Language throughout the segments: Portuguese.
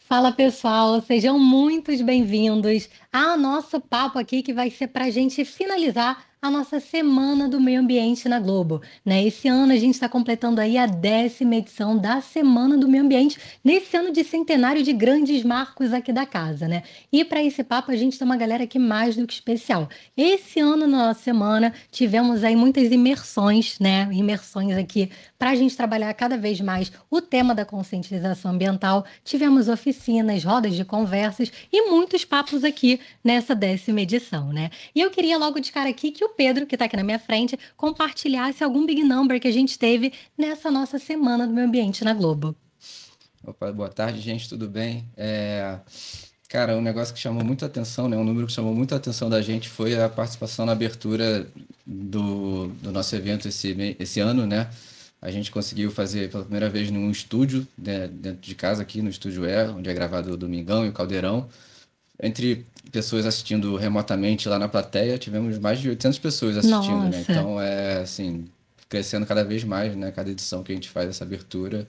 Fala pessoal, sejam muito bem-vindos ao nosso papo aqui que vai ser para a gente finalizar a nossa Semana do Meio Ambiente na Globo, né? Esse ano a gente está completando aí a 10ª edição da Semana do Meio Ambiente, nesse ano de centenário de grandes marcos aqui da casa, né? E para esse papo a gente tem uma galera aqui mais do que especial. Esse ano na nossa semana tivemos aí muitas imersões, né? Imersões aqui para a gente trabalhar cada vez mais o tema da conscientização ambiental. Tivemos oficinas, rodas de conversas e muitos papos aqui nessa 10ª edição, né? E eu queria logo de cara aqui que o Pedro, que está aqui na minha frente, compartilhasse algum big number que a gente teve nessa nossa Semana do Meio Ambiente na Globo. Opa, boa tarde, gente, tudo bem? Cara, um negócio que chamou muita atenção, né? Um número que chamou muita atenção da gente foi a participação na abertura do nosso evento esse ano, né? A gente conseguiu fazer pela primeira vez num estúdio, né, dentro de casa, aqui no Estúdio E, onde é gravado o Domingão e o Caldeirão. Entre pessoas assistindo remotamente lá na plateia, tivemos mais de 800 pessoas assistindo, né? Nossa, Então, assim, crescendo cada vez mais, né? Cada edição que a gente faz essa abertura,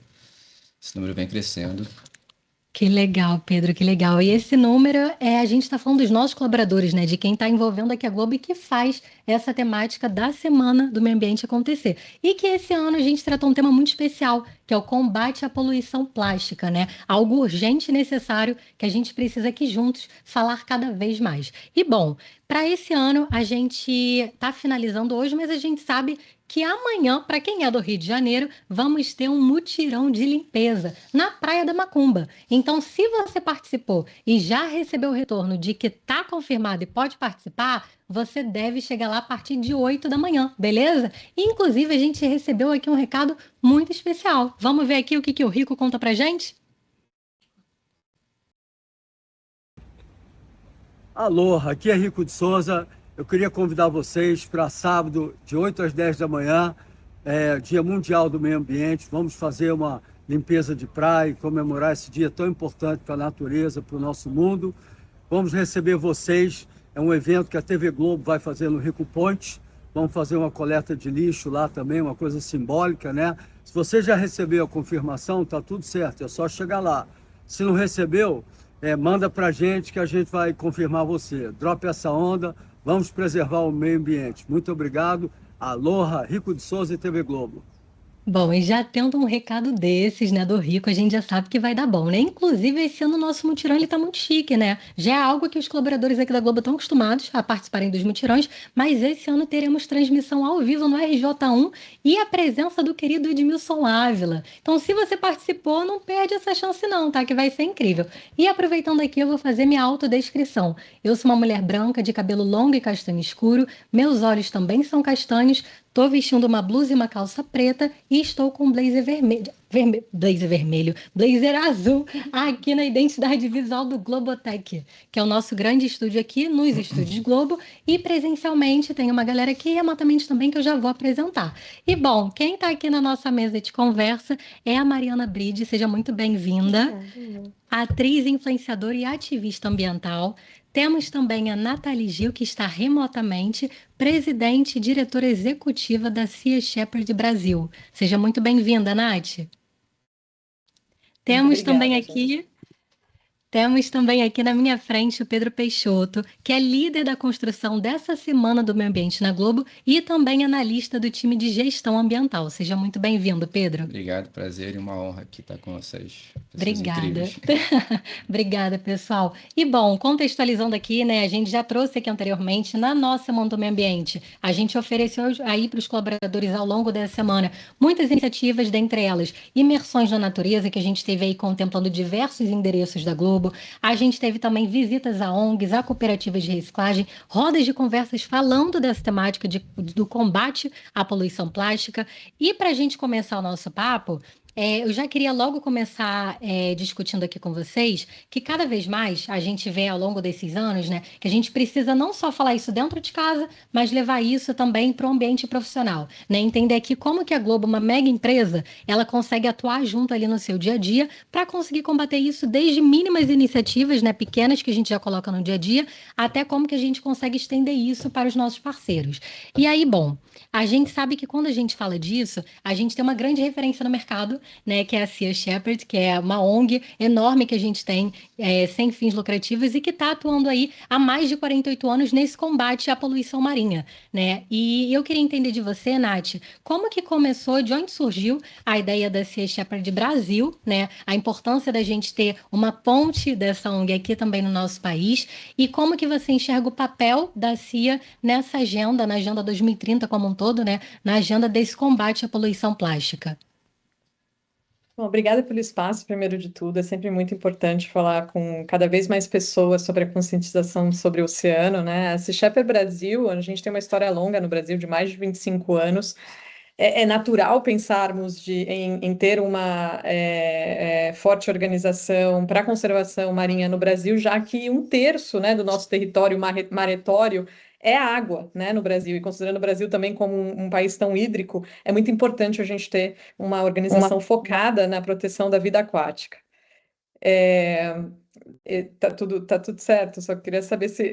esse número vem crescendo. que legal, Pedro, que legal. E esse número a gente está falando dos nossos colaboradores, né? De quem está envolvendo aqui a Globo e que faz essa temática da Semana do Meio Ambiente acontecer. E que esse ano a gente tratou um tema muito especial, que é o combate à poluição plástica, né? Algo urgente e necessário que a gente precisa aqui juntos falar cada vez mais. E bom, para esse ano a gente está finalizando hoje, mas a gente sabe que amanhã, para quem é do Rio de Janeiro, vamos ter um mutirão de limpeza na Praia da Macumba. Então, se você participou e já recebeu o retorno de que está confirmado e pode participar, você deve chegar lá a partir de 8 da manhã, beleza? Inclusive, a gente recebeu aqui um recado muito especial. Vamos ver aqui o que o Rico conta pra gente? Alô, aqui é Rico de Souza. Eu queria convidar vocês para sábado, de 8 às 10 da manhã, Dia Mundial do Meio Ambiente. Vamos fazer uma limpeza de praia e comemorar esse dia tão importante para a natureza, para o nosso mundo. Vamos receber vocês. É um evento que a TV Globo vai fazer no Rico Ponte. Vamos fazer uma coleta de lixo lá também, uma coisa simbólica, né? Se você já recebeu a confirmação, tá tudo certo, é só chegar lá. Se não recebeu, manda para a gente que a gente vai confirmar você. Drope essa onda, vamos preservar o meio ambiente. Muito obrigado. Aloha, Rico de Souza e TV Globo. Bom, e já tendo um recado desses, né, do Rico, a gente já sabe que vai dar bom, né? Inclusive, esse ano o nosso mutirão, ele tá muito chique, né? Já é algo que os colaboradores aqui da Globo estão acostumados a participarem dos mutirões, mas esse ano teremos transmissão ao vivo no RJ1 e a presença do querido Edmilson Ávila. Então, se você participou, não perde essa chance não, tá? Que vai ser incrível. E aproveitando aqui, eu vou fazer minha autodescrição. Eu sou uma mulher branca, de cabelo longo e castanho escuro, meus olhos também são castanhos, estou vestindo uma blusa e uma calça preta e estou com um blazer vermelho, blazer azul aqui na identidade visual do Globotech, que é o nosso grande estúdio aqui nos estúdios Globo e presencialmente tem uma galera aqui remotamente também que eu já vou apresentar. E bom, quem está aqui na nossa mesa de conversa é a Mariana Bride, seja muito bem-vinda, atriz, influenciadora e ativista ambiental. Temos também a Nathalie Gil, que está remotamente presidente e diretora executiva da Sea Shepherd Brasil. Seja muito bem-vinda, Nath. Muito Temos também obrigada, gente. aqui temos também aqui na minha frente o Pedro Peixoto, que é líder da construção dessa Semana do Meio Ambiente na Globo e também analista do time de gestão ambiental. Seja muito bem-vindo, Pedro. Obrigado, prazer e uma honra aqui estar com vocês. Pessoas Obrigada. incríveis. Obrigada, pessoal. E bom, contextualizando aqui, né, a gente já trouxe aqui anteriormente na nossa Semana do Meio Ambiente. A gente ofereceu aí para os colaboradores ao longo dessa semana muitas iniciativas, dentre elas imersões na natureza, que a gente teve aí contemplando diversos endereços da Globo. A gente teve também visitas a ONGs, a cooperativas de reciclagem, rodas de conversas falando dessa temática do combate à poluição plástica. E para a gente começar o nosso papo, eu já queria logo começar discutindo aqui com vocês que cada vez mais a gente vê ao longo desses anos, né, que a gente precisa não só falar isso dentro de casa, mas levar isso também para o ambiente profissional, né? Entender aqui como que a Globo, uma mega empresa, ela consegue atuar junto ali no seu dia a dia para conseguir combater isso desde mínimas iniciativas, né, pequenas que a gente já coloca no dia a dia, até como que a gente consegue estender isso para os nossos parceiros. E aí, bom, a gente sabe que quando a gente fala disso, a gente tem uma grande referência no mercado, né, que é a Sea Shepherd, que é uma ONG enorme que a gente tem, sem fins lucrativos e que está atuando aí há mais de 48 anos nesse combate à poluição marinha, né? E eu queria entender de você, Nath, como que começou, de onde surgiu a ideia da Sea Shepherd Brasil, né? A importância da gente ter uma ponte dessa ONG aqui também no nosso país e como que você enxerga o papel da CIA nessa agenda, na Agenda 2030 como um todo, né? Na agenda desse combate à poluição plástica. Bom, obrigada pelo espaço, primeiro de tudo. É sempre muito importante falar com cada vez mais pessoas sobre a conscientização sobre o oceano, né? A Sea Shepherd Brasil, a gente tem uma história longa no Brasil de mais de 25 anos. É natural pensarmos em ter uma forte organização para a conservação marinha no Brasil, já que um terço, né, do nosso território maretório é água, né, no Brasil. E considerando o Brasil também como um país tão hídrico, é muito importante a gente ter uma organização focada na proteção da vida aquática. Tá tudo certo, só queria saber se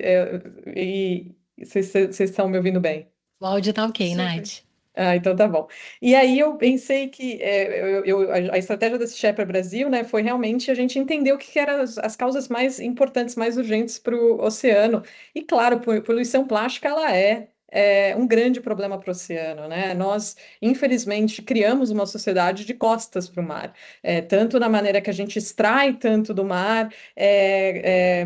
vocês estão me ouvindo bem. O áudio tá ok, Super. Nath. Ah, então tá bom. E aí eu pensei que a estratégia da Sea Shepherd Brasil, né, foi realmente a gente entender o que eram as causas mais importantes, mais urgentes para o oceano. E claro, poluição plástica ela é um grande problema para o oceano, né? Nós, infelizmente, criamos uma sociedade de costas para o mar, tanto na maneira que a gente extrai tanto do mar,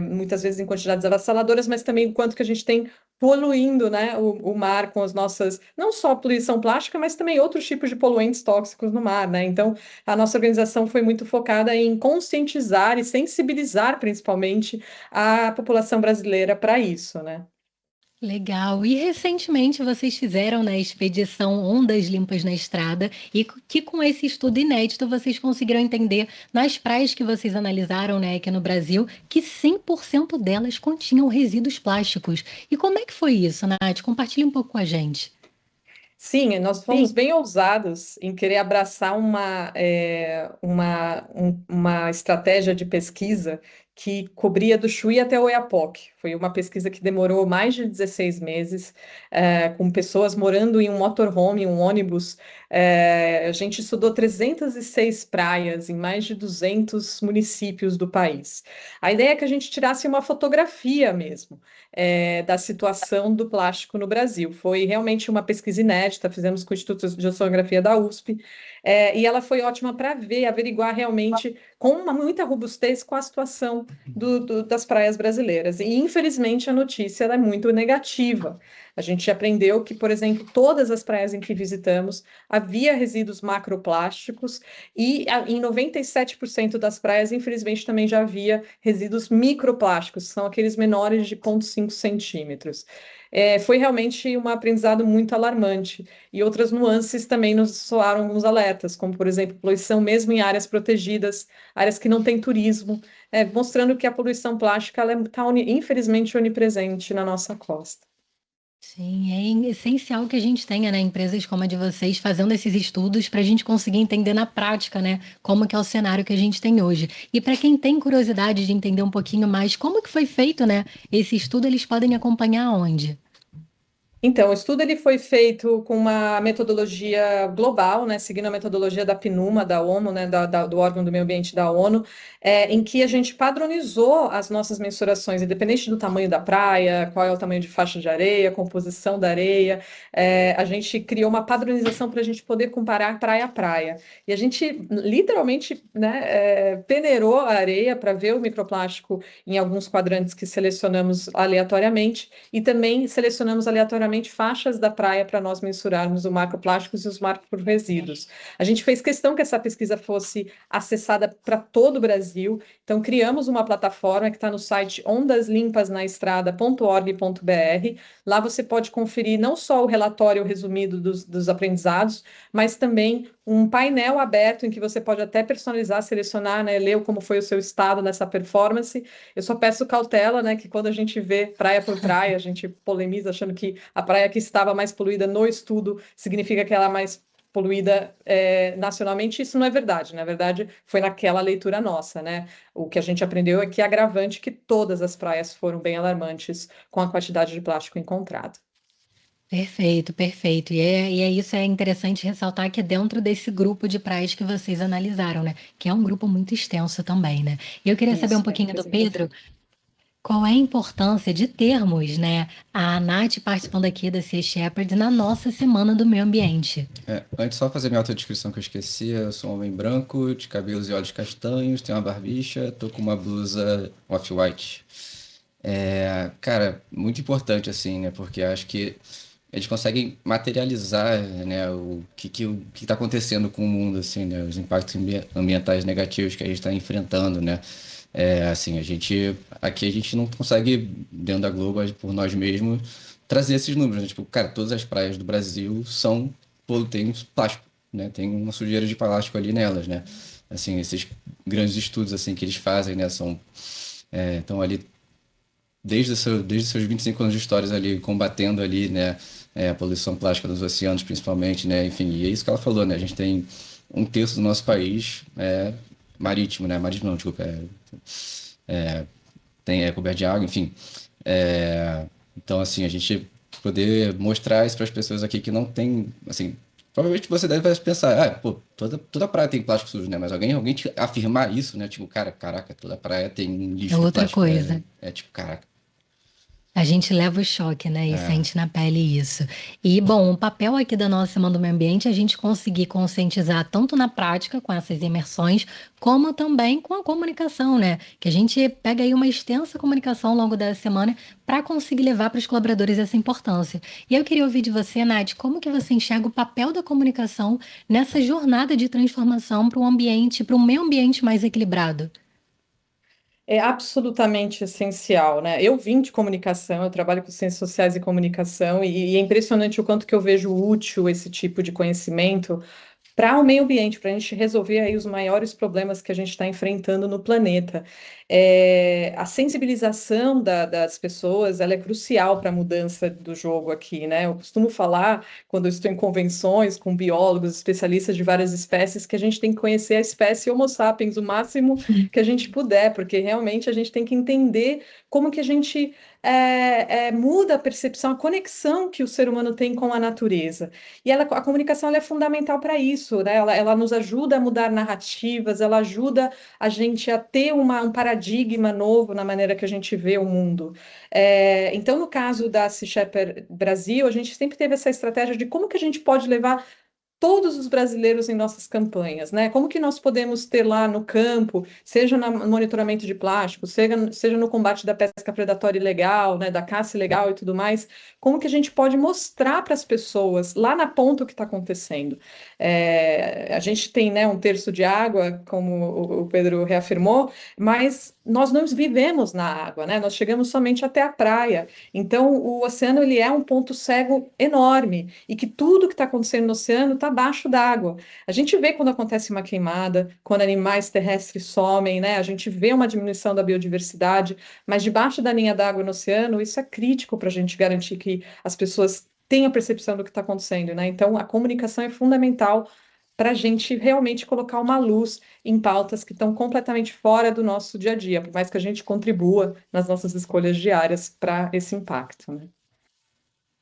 muitas vezes em quantidades avassaladoras, mas também o quanto que a gente tem poluindo, né, o mar com as nossas, não só poluição plástica, mas também outros tipos de poluentes tóxicos no mar, né? Então, a nossa organização foi muito focada em conscientizar e sensibilizar, principalmente, a população brasileira para isso, né? Legal. E recentemente vocês fizeram, né, a expedição Ondas Limpas na Estrada e que com esse estudo inédito vocês conseguiram entender nas praias que vocês analisaram, né, aqui no Brasil, que 100% delas continham resíduos plásticos. E como é que foi isso, Nath? Compartilhe um pouco com a gente. Sim, nós fomos bem ousados em querer abraçar uma estratégia de pesquisa que cobria do Chuí até o Oiapoque. Foi uma pesquisa que demorou mais de 16 meses, com pessoas morando em um motorhome, um ônibus. A gente estudou 306 praias em mais de 200 municípios do país. A ideia é que a gente tirasse uma fotografia mesmo da situação do plástico no Brasil. Foi realmente uma pesquisa inédita, fizemos com o Instituto de Oceanografia da USP, e ela foi ótima para averiguar realmente com muita robustez com a situação das praias brasileiras. E, infelizmente, a notícia ela é muito negativa. A gente aprendeu que, por exemplo, todas as praias em que visitamos havia resíduos macroplásticos e em 97% das praias, infelizmente, também já havia resíduos microplásticos, que são aqueles menores de 0,5 centímetros. Foi realmente um aprendizado muito alarmante. E outras nuances também nos soaram alguns alertas, como, por exemplo, poluição mesmo em áreas protegidas, áreas que não têm turismo, mostrando que a poluição plástica está, infelizmente, onipresente na nossa costa. Sim, é essencial que a gente tenha, né, empresas como a de vocês fazendo esses estudos para a gente conseguir entender na prática, né, como que é o cenário que a gente tem hoje. E para quem tem curiosidade de entender um pouquinho mais como que foi feito, né, esse estudo, eles podem acompanhar onde? Então, o estudo ele foi feito com uma metodologia global, né, seguindo a metodologia da PNUMA, da ONU, né, do órgão do meio ambiente da ONU, em que a gente padronizou as nossas mensurações, independente do tamanho da praia, qual é o tamanho de faixa de areia, composição da areia, a gente criou uma padronização para a gente poder comparar praia a praia. E a gente literalmente, né, peneirou a areia para ver o microplástico em alguns quadrantes que selecionamos aleatoriamente e também selecionamos aleatoriamente faixas da praia para nós mensurarmos o macroplásticos e os macro-resíduos. A gente fez questão que essa pesquisa fosse acessada para todo o Brasil, então criamos uma plataforma que está no site ondaslimpasnaestrada.org.br. Lá você pode conferir não só o relatório resumido dos aprendizados, mas também um painel aberto em que você pode até personalizar, selecionar, né, ler como foi o seu estado nessa performance. Eu só peço cautela, né, que quando a gente vê praia por praia, a gente polemiza achando que a praia que estava mais poluída no estudo significa que ela é mais poluída nacionalmente. Isso não é verdade. Na verdade, foi naquela leitura nossa, né? O que a gente aprendeu é que é agravante que todas as praias foram bem alarmantes com a quantidade de plástico encontrado. Perfeito, perfeito. E é isso, é interessante ressaltar que é dentro desse grupo de praias que vocês analisaram, né? Que é um grupo muito extenso também, né? E eu queria saber um Isso, é pouquinho do Pedro, representativo. qual é a importância de termos, né, a Nath participando aqui da Sea Shepherd na nossa Semana do Meio Ambiente. Antes, só fazer minha autodescrição que eu esqueci. Eu sou um homem branco, de cabelos e olhos castanhos, tenho uma barbicha, tô com uma blusa off-white. Cara, muito importante, assim, né? Porque acho que eles conseguem materializar, né, o que está acontecendo com o mundo, assim, né? Os impactos ambientais negativos que a gente está enfrentando, né? Assim, aqui a gente não consegue, dentro da Globo, por nós mesmos, trazer esses números, né? Tipo, cara, todas as praias do Brasil têm plástico, né? Tem uma sujeira de plástico ali nelas, né? Assim, esses grandes estudos, assim, que eles fazem, né? Estão ali desde seus 25 anos de histórias ali, combatendo ali, né, a poluição plástica dos oceanos, principalmente, né, enfim, e é isso que ela falou, né, a gente tem um terço do nosso país marítimo, né, marítimo não, desculpa, é coberto de água, enfim. Então, assim, a gente poder mostrar isso para as pessoas aqui que não tem, assim, provavelmente você deve pensar, pô, toda praia tem plástico sujo, né? Mas alguém te afirmar isso, né? Tipo, cara, caraca, toda praia tem um É lixo de outra plástico. coisa. É tipo, caraca. A gente leva o choque, né? E É, sente na pele isso. E, bom, o papel aqui da nossa Semana do Meio Ambiente é a gente conseguir conscientizar tanto na prática, com essas imersões, como também com a comunicação, né? Que a gente pega aí uma extensa comunicação ao longo da semana para conseguir levar para os colaboradores essa importância. E eu queria ouvir de você, Nath, como que você enxerga o papel da comunicação nessa jornada de transformação para um ambiente, para um meio ambiente mais equilibrado? É absolutamente essencial, né? Eu vim de comunicação, eu trabalho com ciências sociais e comunicação, e é impressionante o quanto que eu vejo útil esse tipo de conhecimento para o meio ambiente, para a gente resolver aí os maiores problemas que a gente está enfrentando no planeta. A sensibilização das pessoas, ela é crucial para a mudança do jogo aqui, né? Eu costumo falar, quando eu estou em convenções com biólogos, especialistas de várias espécies, que a gente tem que conhecer a espécie Homo sapiens o máximo que a gente puder, porque realmente a gente tem que entender como que a gente muda a percepção, a conexão que o ser humano tem com a natureza. E a comunicação ela é fundamental para isso, né? Ela nos ajuda a mudar narrativas, ela ajuda a gente a ter um paradigma novo na maneira que a gente vê o mundo. Então, no caso da Sea Shepherd Brasil, a gente sempre teve essa estratégia de como que a gente pode levar todos os brasileiros em nossas campanhas, né? Como que nós podemos ter lá no campo, seja no monitoramento de plástico, seja no combate da pesca predatória ilegal, né, da caça ilegal e tudo mais, como que a gente pode mostrar para as pessoas lá na ponta o que está acontecendo? A gente tem, né, um terço de água, como o Pedro reafirmou, mas nós não vivemos na água, né? Nós chegamos somente até a praia. Então, o oceano ele é um ponto cego enorme e que tudo que está acontecendo no oceano está abaixo d'água. A gente vê quando acontece uma queimada, quando animais terrestres somem, né? A gente vê uma diminuição da biodiversidade, mas debaixo da linha d'água no oceano, isso é crítico para a gente garantir que as pessoas tenham percepção do que está acontecendo, né? Então, a comunicação é fundamental para a gente realmente colocar uma luz em pautas que estão completamente fora do nosso dia a dia, por mais que a gente contribua nas nossas escolhas diárias para esse impacto, né?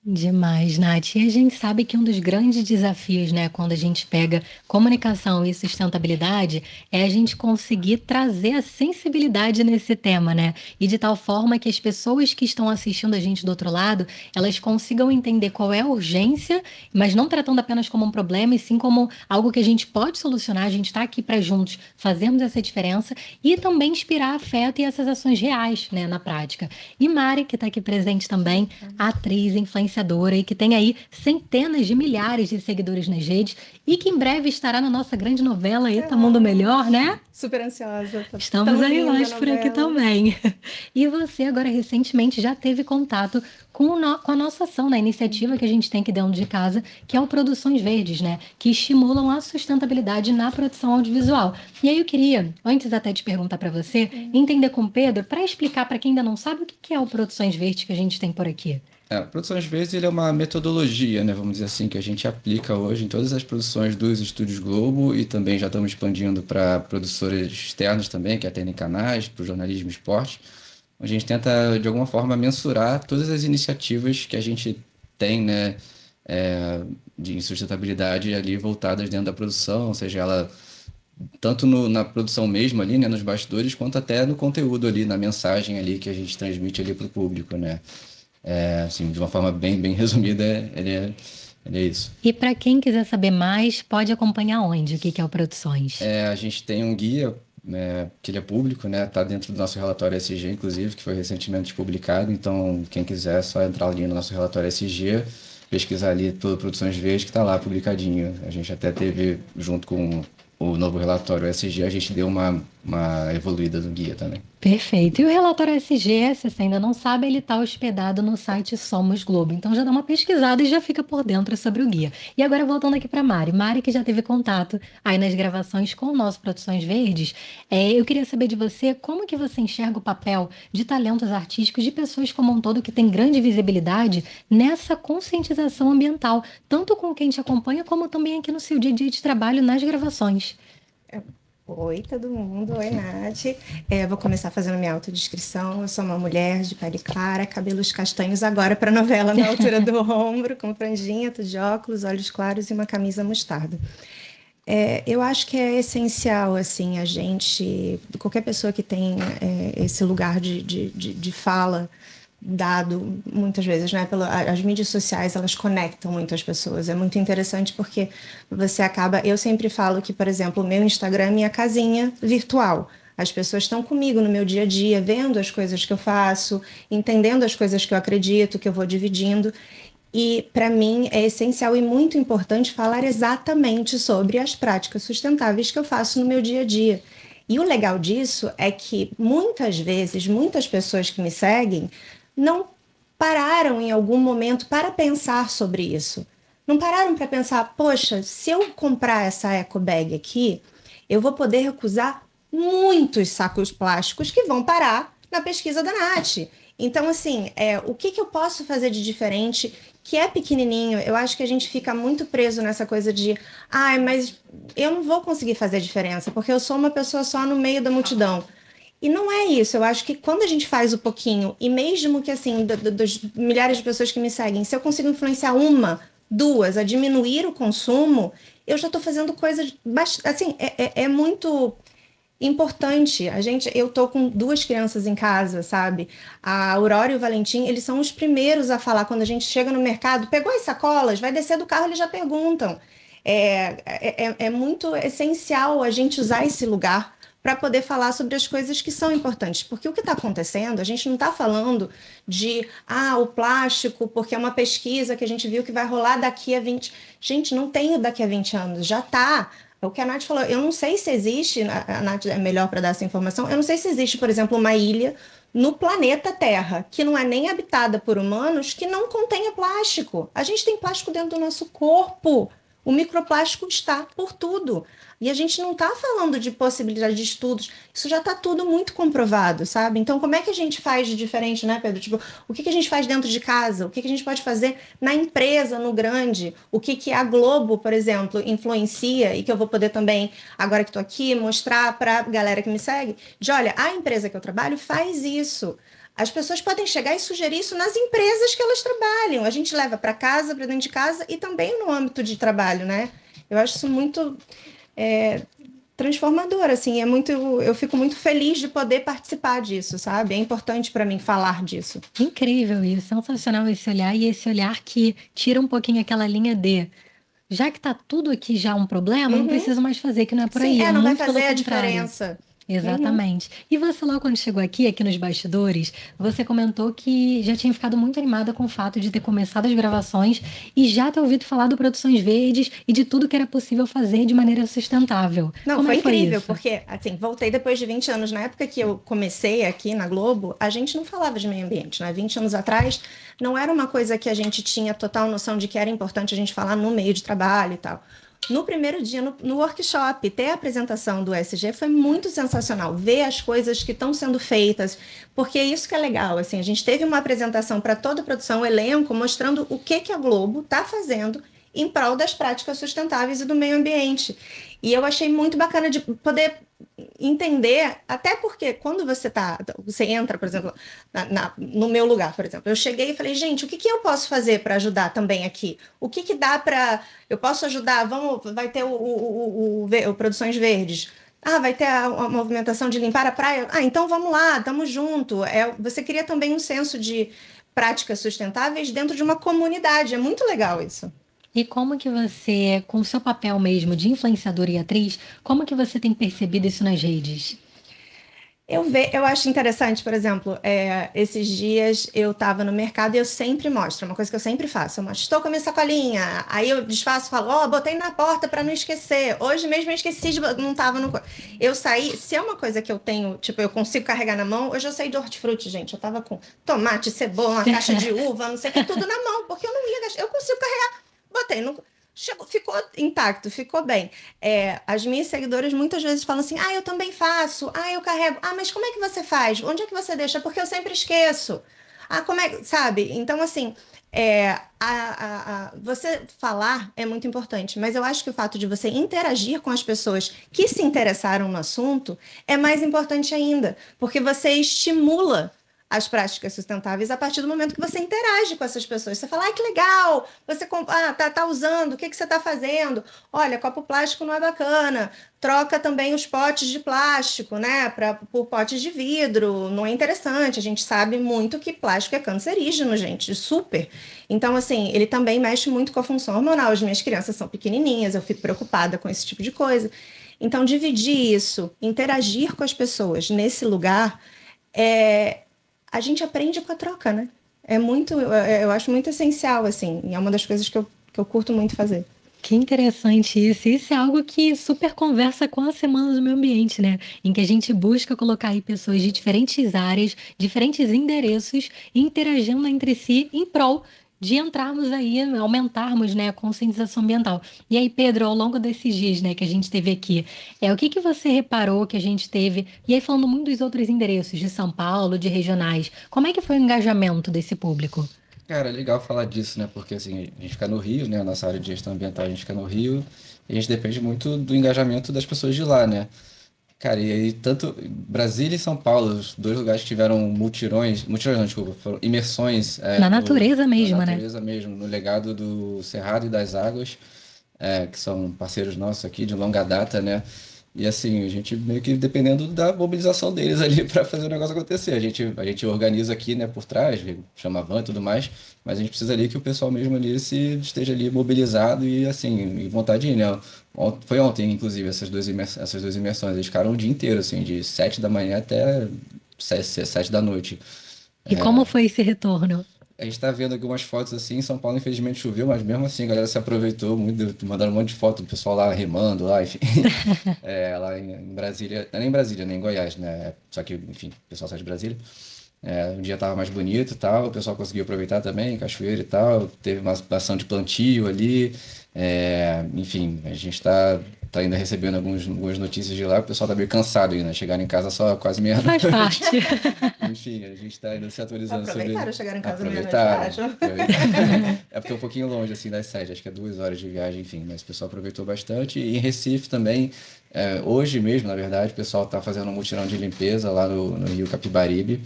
Demais, Nath. E a gente sabe que um dos grandes desafios, né, quando a gente pega comunicação e sustentabilidade, é a gente conseguir trazer a sensibilidade nesse tema, né? E de tal forma que as pessoas que estão assistindo a gente do outro lado, elas consigam entender qual é a urgência, mas não tratando apenas como um problema, e sim como algo que a gente pode solucionar. A gente está aqui para juntos fazermos essa diferença e também inspirar afeto e essas ações reais, né, na prática. E Mari, que está aqui presente também, atriz, influenciadora e que tem aí centenas de milhares de seguidores nas redes e que em breve estará na nossa grande novela Eita Mundo Melhor, né? Super ansiosa. Tá Estamos tão aí linda a nós por aqui novela. também. E você agora recentemente já teve contato com a nossa ação, na iniciativa que a gente tem aqui dentro de casa, que é o Produções Verdes, né? Que estimulam a sustentabilidade na produção audiovisual. E aí eu queria, antes até de perguntar para você, entender com o Pedro, para explicar para quem ainda não sabe o que é o Produções Verdes que a gente tem por aqui. Produções Verdes ele é uma metodologia, né, vamos dizer assim, que a gente aplica hoje em todas as produções dos Estúdios Globo e também já estamos expandindo para produtores externos também, que atendem canais, para o jornalismo e esporte. A gente tenta, de alguma forma, mensurar todas as iniciativas que a gente tem, né, de sustentabilidade ali voltadas dentro da produção, ou seja, ela tanto na produção mesmo ali, né, nos bastidores, quanto até no conteúdo ali, na mensagem ali que a gente transmite ali para o público, né? Assim, de uma forma bem resumida, ele é isso. E para quem quiser saber mais, pode acompanhar onde? O que que é o Produções? A gente tem um guia, que ele é público, né? Tá dentro do nosso relatório SG, inclusive, que foi recentemente publicado. Então, quem quiser, é só entrar ali no nosso relatório SG, pesquisar ali todo Produções Verdes, que está lá publicadinho. A gente até teve, junto com o novo relatório SG, a gente deu uma evoluída no guia também. Perfeito. E o relatório SG, se você ainda não sabe, ele está hospedado no site Somos Globo. Então já dá uma pesquisada e já fica por dentro sobre o guia. E agora voltando aqui para Mari. Mari, que já teve contato aí nas gravações com o nosso Produções Verdes, eu queria saber de você como que você enxerga o papel de talentos artísticos, de pessoas como um todo que tem grande visibilidade nessa conscientização ambiental, tanto com quem te acompanha, como também aqui no seu dia a dia de trabalho nas gravações. Oi, todo mundo. Oi, Nath. Vou começar fazendo minha autodescrição. Eu sou uma mulher de pele clara, cabelos castanhos agora para novela na altura do ombro, com franjinha, tô de óculos, olhos claros e uma camisa mostarda. Eu acho que é essencial, assim, a gente, qualquer pessoa que tem esse lugar de fala dado muitas vezes, né? As mídias sociais, elas conectam muito as pessoas. É muito interessante porque você acaba... Eu sempre falo que, por exemplo, o meu Instagram é minha casinha virtual. As pessoas estão comigo no meu dia a dia, vendo as coisas que eu faço, entendendo as coisas que eu acredito, que eu vou dividindo. E, para mim, é essencial e muito importante falar exatamente sobre as práticas sustentáveis que eu faço no meu dia a dia. E o legal disso é que, muitas vezes, muitas pessoas que me seguem não pararam em algum momento para pensar sobre isso. Não pararam para pensar, poxa, se eu comprar essa eco bag aqui, eu vou poder recusar muitos sacos plásticos que vão parar na pesquisa da Nath. Então, assim, o que eu posso fazer de diferente, que é pequenininho? Eu acho que a gente fica muito preso nessa coisa de, mas eu não vou conseguir fazer diferença, porque eu sou uma pessoa só no meio da multidão. E não é isso, eu acho que quando a gente faz o pouquinho, e mesmo que assim, dos milhares de pessoas que me seguem, se eu consigo influenciar uma, duas, a diminuir o consumo, eu já estou fazendo coisas, assim, é muito importante. Eu tô com 2 crianças em casa, sabe? A Aurora e o Valentim, eles são os primeiros a falar quando a gente chega no mercado, pegou as sacolas, vai descer do carro, eles já perguntam. É muito essencial a gente usar esse lugar para poder falar sobre as coisas que são importantes. Porque o que está acontecendo, a gente não está falando de, o plástico, porque é uma pesquisa que a gente viu que vai rolar daqui a 20... Gente, não tem daqui a 20 anos, já está. O que a Nath falou, eu não sei se existe, a Nath é melhor para dar essa informação, eu não sei se existe, por exemplo, uma ilha no planeta Terra, que não é nem habitada por humanos, que não contenha plástico. A gente tem plástico dentro do nosso corpo. O microplástico está por tudo. E a gente não está falando de possibilidade de estudos. Isso já está tudo muito comprovado, sabe? Então, como é que a gente faz de diferente, né, Pedro? Tipo, o que a gente faz dentro de casa? O que a gente pode fazer na empresa, no grande? O que a Globo, por exemplo, influencia e que eu vou poder também, agora que estou aqui, mostrar para a galera que me segue, de olha, a empresa que eu trabalho faz isso. As pessoas podem chegar e sugerir isso nas empresas que elas trabalham. A gente leva para casa, para dentro de casa e também no âmbito de trabalho, né? Eu acho isso muito transformador, assim. Eu fico muito feliz de poder participar disso, sabe? É importante para mim falar disso. Incrível isso, sensacional esse olhar, e esse olhar que tira um pouquinho aquela linha de já que tá tudo aqui já um problema, não preciso mais fazer, que não é por aí. Sim, não vai muito pelo fazer a contrário. diferença. Exatamente. E você logo quando chegou aqui nos bastidores, você comentou que já tinha ficado muito animada com o fato de ter começado as gravações e já ter ouvido falar do Produções Verdes e de tudo que era possível fazer de maneira sustentável. Não, Como foi é que foi incrível, isso? porque, assim, voltei depois de 20 anos. Na época que eu comecei aqui na Globo, a gente não falava de meio ambiente, né? 20 anos atrás, não era uma coisa que a gente tinha total noção de que era importante a gente falar no meio de trabalho e tal. No primeiro dia, no workshop, ter a apresentação do SG foi muito sensacional. Ver as coisas que estão sendo feitas, porque é isso que é legal. Assim, a gente teve uma apresentação para toda a produção, o elenco, mostrando o que a Globo está fazendo em prol das práticas sustentáveis e do meio ambiente. E eu achei muito bacana de poder entender, até porque quando você entra, por exemplo, no meu lugar, por exemplo, eu cheguei e falei, gente, o que que eu posso fazer para ajudar também aqui? O que que dá para, eu posso ajudar? Vai ter o Produções Verdes. Ah, vai ter a movimentação de limpar a praia. Ah, então vamos lá, estamos junto. Você cria também um senso de práticas sustentáveis dentro de uma comunidade. É muito legal isso. E como que você, com o seu papel mesmo de influenciadora e atriz, como que você tem percebido isso nas redes? Eu acho interessante, por exemplo, esses dias eu estava no mercado e eu sempre mostro, uma coisa que eu sempre faço, eu mostro, estou com a minha sacolinha, aí eu desfaço e falo, ó, botei na porta para não esquecer, hoje mesmo eu esqueci, não estava no... Eu saí, se é uma coisa que eu tenho, tipo, eu consigo carregar na mão, hoje eu saí de hortifruti, gente, eu tava com tomate, cebola, uma caixa de uva, não sei o que, tudo na mão, porque eu não ia gastar, eu consigo carregar, botei no... Chegou, ficou intacto, ficou bem. As minhas seguidoras muitas vezes falam assim: ah, eu também faço, ah, eu carrego, ah, mas como é que você faz? Onde é que você deixa? Porque eu sempre esqueço. Ah, como é que. Sabe? Então, assim, você falar é muito importante, mas eu acho que o fato de você interagir com as pessoas que se interessaram no assunto é mais importante ainda, porque você estimula as práticas sustentáveis a partir do momento que você interage com essas pessoas. Você fala, ah, que legal, você tá usando, o que que você está fazendo? Olha, copo plástico não é bacana, troca também os potes de plástico, né, por potes de vidro, não é interessante, a gente sabe muito que plástico é cancerígeno, gente, super. Então, assim, ele também mexe muito com a função hormonal, as minhas crianças são pequenininhas, eu fico preocupada com esse tipo de coisa. Então, dividir isso, interagir com as pessoas nesse lugar, é, a gente aprende com a troca, né? Eu acho muito essencial, assim, e é uma das coisas que eu curto muito fazer. Que interessante isso. Isso é algo que super conversa com a Semana do Meio Ambiente, né? Em que a gente busca colocar aí pessoas de diferentes áreas, diferentes endereços, interagindo entre si em prol de entrarmos aí, aumentarmos, né, a conscientização ambiental. E aí, Pedro, ao longo desses dias, né, que a gente teve aqui, o que que você reparou que a gente teve? E aí, falando muito dos outros endereços, de São Paulo, de regionais, como é que foi o engajamento desse público? Cara, é legal falar disso, né? Porque assim, a gente fica no Rio, né? A nossa área de gestão ambiental, a gente fica no Rio, e a gente depende muito do engajamento das pessoas de lá, né? Cara, e aí tanto Brasília e São Paulo, os dois lugares que tiveram mutirões não, desculpa, foram imersões Na natureza na mesmo, né? natureza mesmo, no legado do Cerrado e das Águas, que são parceiros nossos aqui de longa data, né? E assim, a gente meio que dependendo da mobilização deles ali para fazer o negócio acontecer. A gente organiza aqui, né, por trás, chama van e tudo mais, mas a gente precisa ali que o pessoal mesmo ali esteja ali mobilizado e assim, em vontade de ir, né? Foi ontem, inclusive, essas duas imersões. Eles ficaram o dia inteiro, assim, de 7 da manhã até 7 da noite. E como foi esse retorno? A gente tá vendo algumas fotos assim, em São Paulo infelizmente choveu, mas mesmo assim a galera se aproveitou muito, mandaram um monte de foto do pessoal lá remando lá, enfim. Lá em Brasília, não é nem em Brasília, nem em Goiás, né? Só que, enfim, o pessoal sai de Brasília. Um dia tava mais bonito e tal, o pessoal conseguiu aproveitar também, cachoeira e tal, teve uma ação de plantio ali, enfim, a gente tá ainda recebendo algumas notícias de lá, o pessoal tá meio cansado ainda, chegaram em casa só quase Faz meia-noite. parte. Enfim, a gente tá ainda se atualizando sobre... Aproveitaram chegar em casa meia-noite, Aproveitaram. acho. É porque é um pouquinho longe, assim, das sedes, acho que é 2 horas de viagem, enfim, mas o pessoal aproveitou bastante. E em Recife também, hoje mesmo, na verdade, o pessoal tá fazendo um mutirão de limpeza lá no Rio Capibaribe,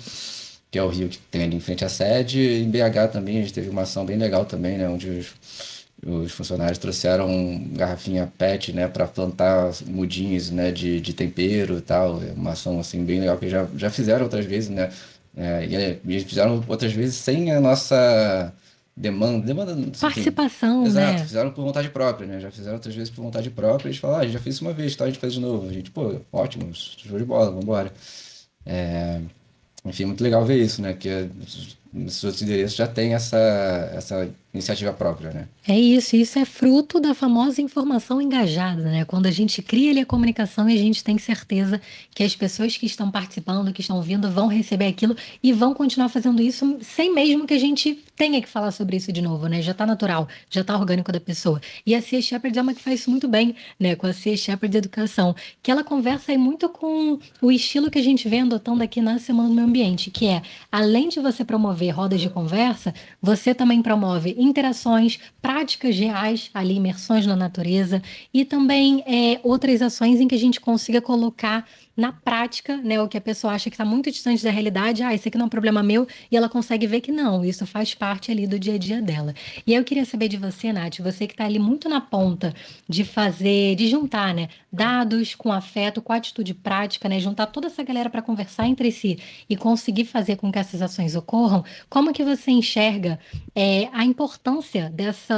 que é o rio que tem ali em frente à sede. Em BH também, a gente teve uma ação bem legal também, né, onde os funcionários trouxeram garrafinha PET, né, para plantar mudinhos, né, de tempero e tal. É uma ação, assim, bem legal, que já fizeram outras vezes, né, e eles fizeram outras vezes sem a nossa demanda, assim, Participação, exato, né? fizeram por vontade própria, né, já fizeram outras vezes por vontade própria, eles falaram, a gente já fez isso uma vez, então a gente faz de novo. A gente, pô, ótimo, show de bola, vambora. Enfim, muito legal ver isso, né? Que esses outros endereços já têm essa iniciativa própria, né? É isso é fruto da famosa informação engajada, né? Quando a gente cria ali a comunicação e a gente tem certeza que as pessoas que estão participando, que estão vindo, vão receber aquilo e vão continuar fazendo isso sem mesmo que a gente tenha que falar sobre isso de novo, né? Já tá natural, já tá orgânico da pessoa. E a Sea Shepherd é uma que faz isso muito bem, né? Com a Sea Shepherd de Educação, que ela conversa aí muito com o estilo que a gente vem adotando aqui na Semana do Meio Ambiente, que é, além de você promover promover rodas de conversa, você também promove interações, práticas reais, ali, imersões na natureza, e também outras ações em que a gente consiga colocar na prática, né, o que a pessoa acha que está muito distante da realidade, isso aqui não é um problema meu, e ela consegue ver que não, isso faz parte ali do dia a dia dela. E aí eu queria saber de você, Nath, você que está ali muito na ponta de fazer, de juntar, né, dados com afeto, com atitude prática, né, juntar toda essa galera para conversar entre si e conseguir fazer com que essas ações ocorram, como que você enxerga a importância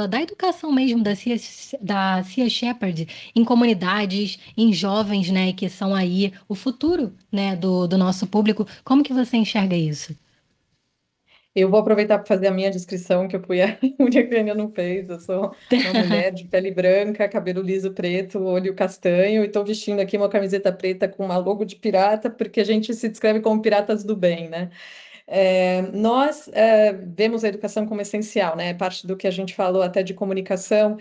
da educação mesmo da Sea Shepherd em comunidades, em jovens, né, que são aí o futuro, né, do nosso público? Como que você enxerga isso? Eu vou aproveitar para fazer a minha descrição, que eu fui a única que ainda não fez. Eu sou uma mulher de pele branca, cabelo liso preto, olho castanho, e estou vestindo aqui uma camiseta preta com uma logo de pirata, porque a gente se descreve como piratas do bem, né? Nós vemos a educação como essencial, né? Parte do que a gente falou até de comunicação,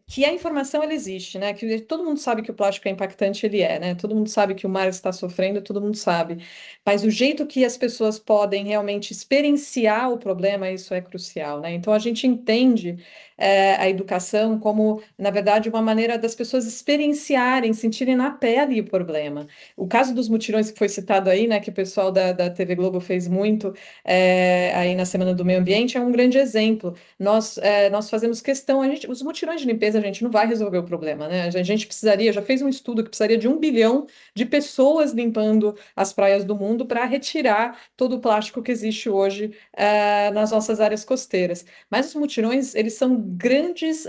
que a informação ela existe, né? Que todo mundo sabe que o plástico é impactante, ele é, né? Todo mundo sabe que o mar está sofrendo, todo mundo sabe. Mas o jeito que as pessoas podem realmente experienciar o problema, isso é crucial, né? Então a gente entende a educação como, na verdade, uma maneira das pessoas experienciarem, sentirem na pele o problema. O caso dos mutirões que foi citado aí, né, que o pessoal da TV Globo fez muito aí na Semana do Meio Ambiente, é um grande exemplo. Nós fazemos questão, os mutirões de limpeza, a gente não vai resolver o problema, né? A gente precisaria, já fez um estudo que precisaria de 1 bilhão de pessoas limpando as praias do mundo para retirar todo o plástico que existe hoje nas nossas áreas costeiras. Mas os mutirões, eles são grandes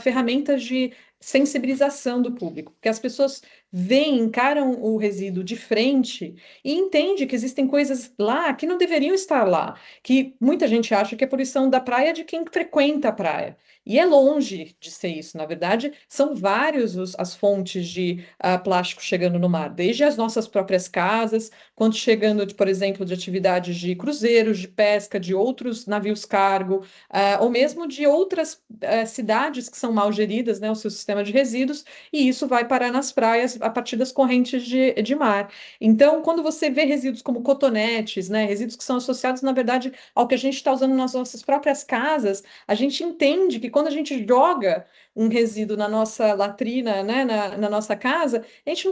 ferramentas de sensibilização do público, porque as pessoas veem, encaram o resíduo de frente e entende que existem coisas lá que não deveriam estar lá, que muita gente acha que é poluição da praia de quem frequenta a praia. E é longe de ser isso. Na verdade, são vários as fontes de plástico chegando no mar, desde as nossas próprias casas, quanto chegando, por exemplo, de atividades de cruzeiros, de pesca, de outros navios cargo, ou mesmo de outras cidades que são mal geridas, né, o seu sistema de resíduos, e isso vai parar nas praias a partir das correntes de mar. Então, quando você vê resíduos como cotonetes, né, resíduos que são associados, na verdade, ao que a gente está usando nas nossas próprias casas, a gente entende que quando a gente joga um resíduo na nossa latrina, né, na nossa casa, a gente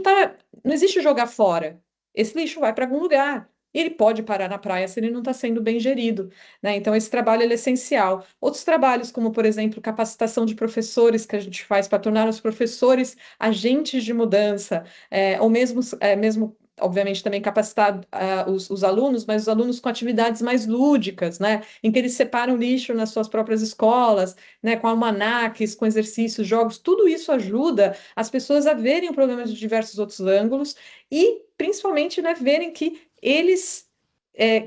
não existe jogar fora. Esse lixo vai para algum lugar. E ele pode parar na praia se ele não está sendo bem gerido, né? Então, esse trabalho ele é essencial. Outros trabalhos, como, por exemplo, capacitação de professores, que a gente faz para tornar os professores agentes de mudança, ou mesmo obviamente, também capacitar os alunos, mas os alunos com atividades mais lúdicas, né? Em que eles separam lixo nas suas próprias escolas, né? Com almanaques, com exercícios, jogos, tudo isso ajuda as pessoas a verem o problema de diversos outros ângulos e, principalmente, né, verem que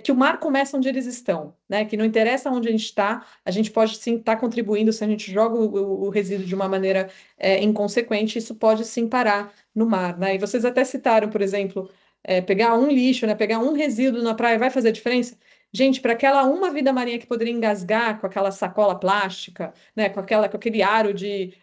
que o mar começa onde eles estão, né? Que não interessa onde a gente está, a gente pode sim estar contribuindo se a gente joga o resíduo de uma maneira inconsequente, isso pode sim parar no mar, né? E vocês até citaram, por exemplo, pegar um lixo, né? Pegar um resíduo na praia vai fazer diferença? Gente, para aquela uma vida marinha que poderia engasgar com aquela sacola plástica, né? Com aquele aro de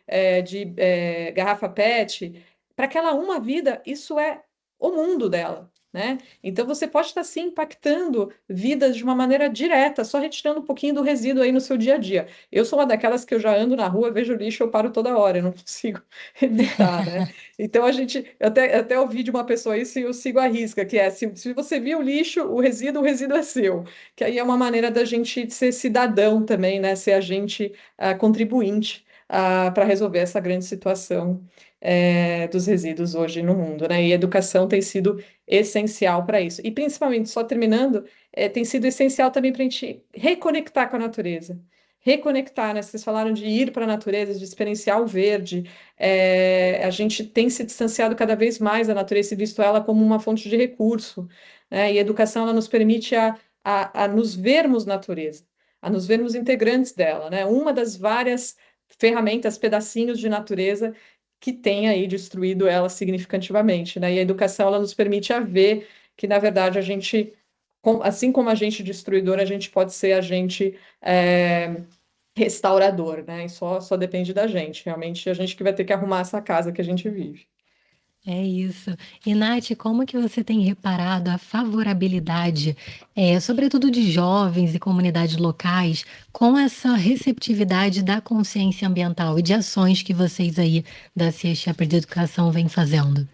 garrafa PET, para aquela uma vida, isso é o mundo dela. Né? Então você pode estar sim impactando vidas de uma maneira direta, só retirando um pouquinho do resíduo aí no seu dia a dia. Eu sou uma daquelas que eu já ando na rua, vejo lixo, eu paro toda hora, eu não consigo evitar, né? Então eu até ouvi de uma pessoa isso e eu sigo a risca, que é se você viu o lixo, o resíduo é seu. Que aí é uma maneira da gente ser cidadão também, né? Ser agente contribuinte para resolver essa grande situação dos resíduos hoje no mundo, né? E a educação tem sido essencial para isso. E principalmente, só terminando, tem sido essencial também para a gente reconectar com a natureza. Reconectar, né? Vocês falaram de ir para a natureza, de experienciar o verde. A gente tem se distanciado cada vez mais da natureza e visto ela como uma fonte de recurso, né? E a educação ela nos permite a nos vermos natureza, a nos vermos integrantes dela, né? Uma das várias ferramentas, pedacinhos de natureza que tem aí destruído ela significativamente, né? E a educação ela nos permite a ver que, na verdade, a gente, assim como agente destruidor, a gente pode ser agente restaurador, né? E só depende da gente. Realmente, a gente que vai ter que arrumar essa casa que a gente vive. É isso. E, Nath, como que você tem reparado a favorabilidade, sobretudo de jovens e comunidades locais, com essa receptividade da consciência ambiental e de ações que vocês aí da Sea Shepherd de Educação vêm fazendo?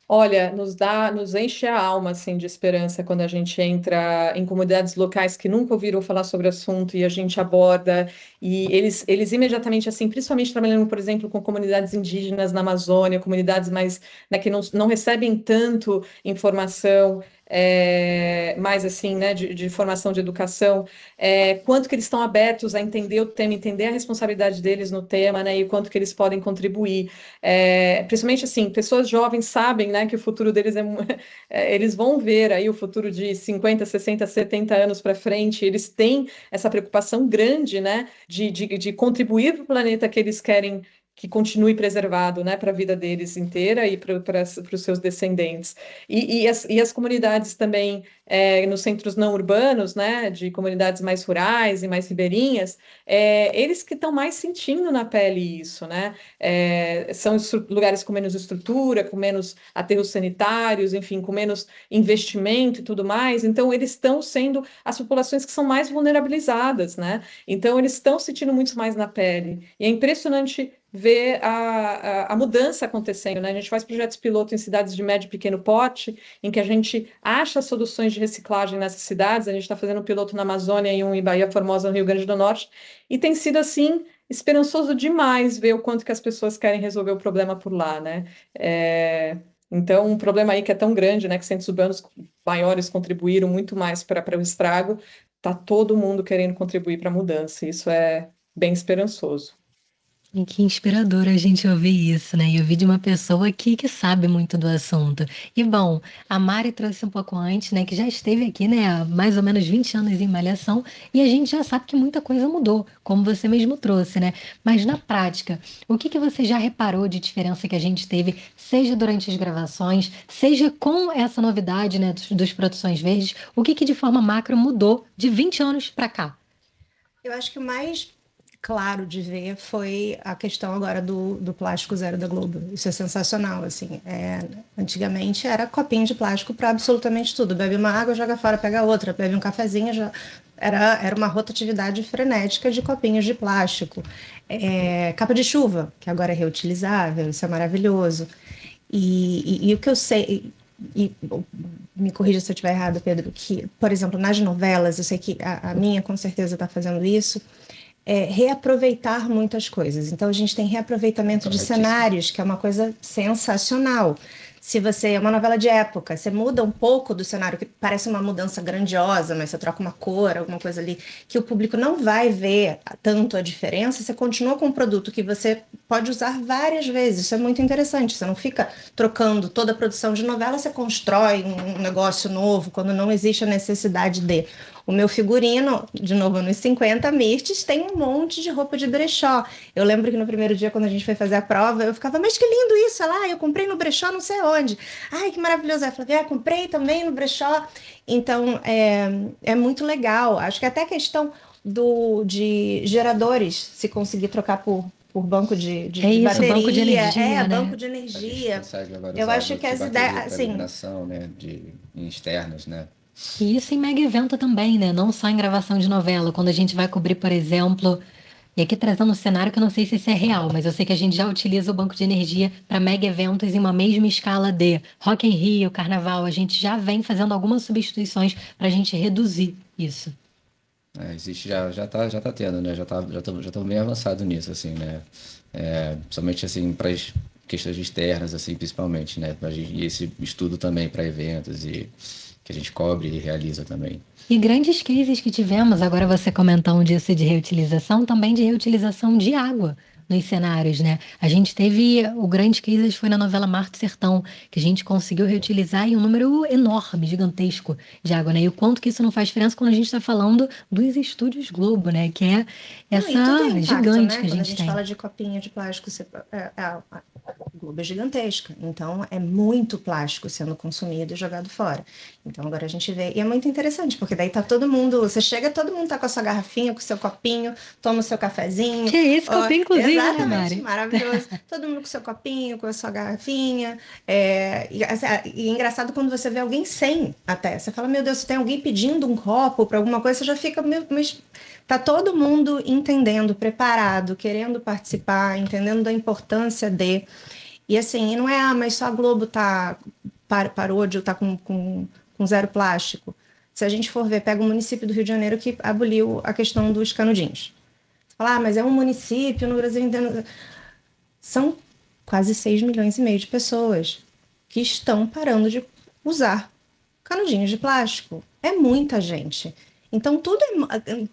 Olha, nos enche a alma assim de esperança quando a gente entra em comunidades locais que nunca ouviram falar sobre o assunto e a gente aborda e eles imediatamente assim, principalmente trabalhando, por exemplo, com comunidades indígenas na Amazônia, comunidades mais, né, que não recebem tanto informação, mais assim, né, de formação de educação, quanto que eles estão abertos a entender o tema, entender a responsabilidade deles no tema, né, e o quanto que eles podem contribuir. Principalmente assim, pessoas jovens sabem, né, que o futuro deles eles vão ver aí o futuro de 50, 60, 70 anos para frente, eles têm essa preocupação grande, né, de contribuir para o planeta que eles querem que continue preservado, né, para a vida deles inteira e para os seus descendentes. E as comunidades também, nos centros não urbanos, né, de comunidades mais rurais e mais ribeirinhas, eles que estão mais sentindo na pele isso, né? São lugares com menos estrutura, com menos aterros sanitários, enfim, com menos investimento e tudo mais. Então, eles estão sendo as populações que são mais vulnerabilizadas, né? Então, eles estão sentindo muito mais na pele. E é impressionante ver a mudança acontecendo, né? A gente faz projetos piloto em cidades de médio e pequeno porte, em que a gente acha soluções de reciclagem nessas cidades. A gente está fazendo um piloto na Amazônia e um em Bahia Formosa, no Rio Grande do Norte, e tem sido assim esperançoso demais ver o quanto que as pessoas querem resolver o problema por lá, né? Então, um problema aí que é tão grande, né, que centros urbanos maiores contribuíram muito mais para o estrago, tá todo mundo querendo contribuir para a mudança. Isso é bem esperançoso. E que inspirador a gente ouvir isso, né? E ouvir de uma pessoa que sabe muito do assunto. E bom, a Mari trouxe um pouco antes, né? Que já esteve aqui, né? Há mais ou menos 20 anos em Malhação. E a gente já sabe que muita coisa mudou, como você mesmo trouxe, né? Mas na prática, o que você já reparou de diferença que a gente teve, seja durante as gravações, seja com essa novidade, né? Dos Produções Verdes, o que de forma macro mudou de 20 anos para cá? Eu acho que o mais claro de ver foi a questão agora do plástico zero da Globo. Isso é sensacional, assim. Antigamente era copinho de plástico para absolutamente tudo. Bebe uma água, joga fora, pega outra. Bebe um cafezinho, já... Era uma rotatividade frenética de copinhos de plástico. Capa de chuva, que agora é reutilizável, isso é maravilhoso. E o que eu sei... me corrija se eu estiver errado, Pedro, que, por exemplo, nas novelas, eu sei que a minha com certeza está fazendo isso, reaproveitar muitas coisas. Então, a gente tem reaproveitamento de cenários, que é uma coisa sensacional. Se você é uma novela de época, você muda um pouco do cenário, que parece uma mudança grandiosa, mas você troca uma cor, alguma coisa ali, que o público não vai ver tanto a diferença, você continua com um produto que você pode usar várias vezes. Isso é muito interessante. Você não fica trocando toda a produção de novela, você constrói um negócio novo quando não existe a necessidade de. O meu figurino, de novo nos 50 Mirtes, tem um monte de roupa de brechó. Eu lembro que no primeiro dia, quando a gente foi fazer a prova, eu ficava, mas que lindo isso, olha lá, eu comprei no brechó não sei onde. Ai, que maravilhoso. Aí eu falei, comprei também no brechó. Então, é muito legal. Acho que até a questão de geradores, se conseguir trocar por banco de bateria. Banco de energia, né? Banco de energia. Eu acho que as ideias, assim, iluminação, né, em externas, né? E isso em mega evento também, né? Não só em gravação de novela. Quando a gente vai cobrir, por exemplo, e aqui trazendo um cenário que eu não sei se isso é real, mas eu sei que a gente já utiliza o banco de energia para mega eventos em uma mesma escala de Rock in Rio, Carnaval. A gente já vem fazendo algumas substituições para a gente reduzir isso. Existe, já tá tendo, né? Já tô bem avançado nisso, assim, né? Somente assim para as questões externas, assim, principalmente, né? E esse estudo também para eventos e que a gente cobre e realiza também. E grandes cases que tivemos, agora você comentou um disso de reutilização, também de reutilização de água nos cenários, né? A gente teve, o grande case foi na novela Mar do Sertão, que a gente conseguiu reutilizar em um número enorme, gigantesco de água, né? E o quanto que isso não faz diferença quando a gente está falando dos estúdios Globo, né? Que é essa impacto, gigante né? que a Quando a gente gente tem. fala de copinho de plástico, o Globo é gigantesca, então é muito plástico sendo consumido e jogado fora. Então agora a gente vê, e é muito interessante, porque daí tá todo mundo, você chega, todo mundo tá com a sua garrafinha, com o seu copinho, toma o seu cafezinho. Que é esse copinho, inclusive, cerveja, né, Exatamente, Mari? maravilhoso. Todo mundo com seu copinho, com a sua garrafinha. E é engraçado quando você vê alguém sem até. Você fala, meu Deus, se tem alguém pedindo um copo para alguma coisa, você já fica, mas tá todo mundo entendendo, preparado, querendo participar, entendendo da importância de. E assim, e não é, mas só a Globo parou de estar com zero plástico. Se a gente for ver, pega o município do Rio de Janeiro que aboliu a questão dos canudinhos. Você fala, mas é um município no Brasil inteiro. São quase 6,5 milhões de pessoas que estão parando de usar canudinhos de plástico. É muita gente. Então,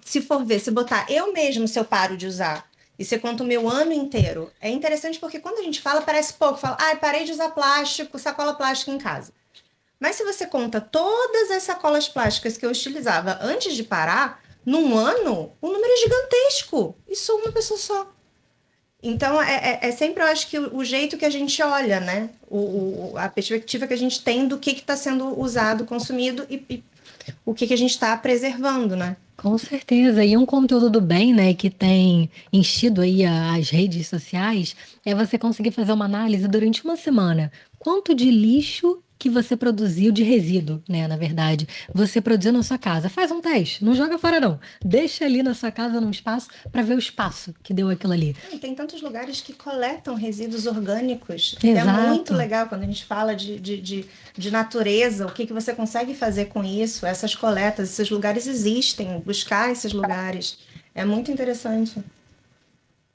se for ver, se botar eu mesmo, se eu paro de usar, e você conta o meu ano inteiro, é interessante porque quando a gente fala, parece pouco. Fala, parei de usar plástico, sacola plástica em casa. Mas se você conta todas as sacolas plásticas que eu utilizava antes de parar, num ano, o número é gigantesco. E sou uma pessoa só. Então, sempre, eu acho que o jeito que a gente olha, né? A perspectiva que a gente tem do que está sendo usado, consumido e o que a gente está preservando, né? Com certeza. E um conteúdo do bem, né, que tem enchido aí as redes sociais, é você conseguir fazer uma análise durante uma semana. Quanto de lixo que você produziu de resíduo, né, na verdade, você produziu na sua casa. Faz um teste, não joga fora não. Deixa ali na sua casa, num espaço, para ver o espaço que deu aquilo ali. Tem tantos lugares que coletam resíduos orgânicos. Exato. É muito legal quando a gente fala de natureza, o que você consegue fazer com isso, essas coletas, esses lugares existem, buscar esses lugares. É muito interessante.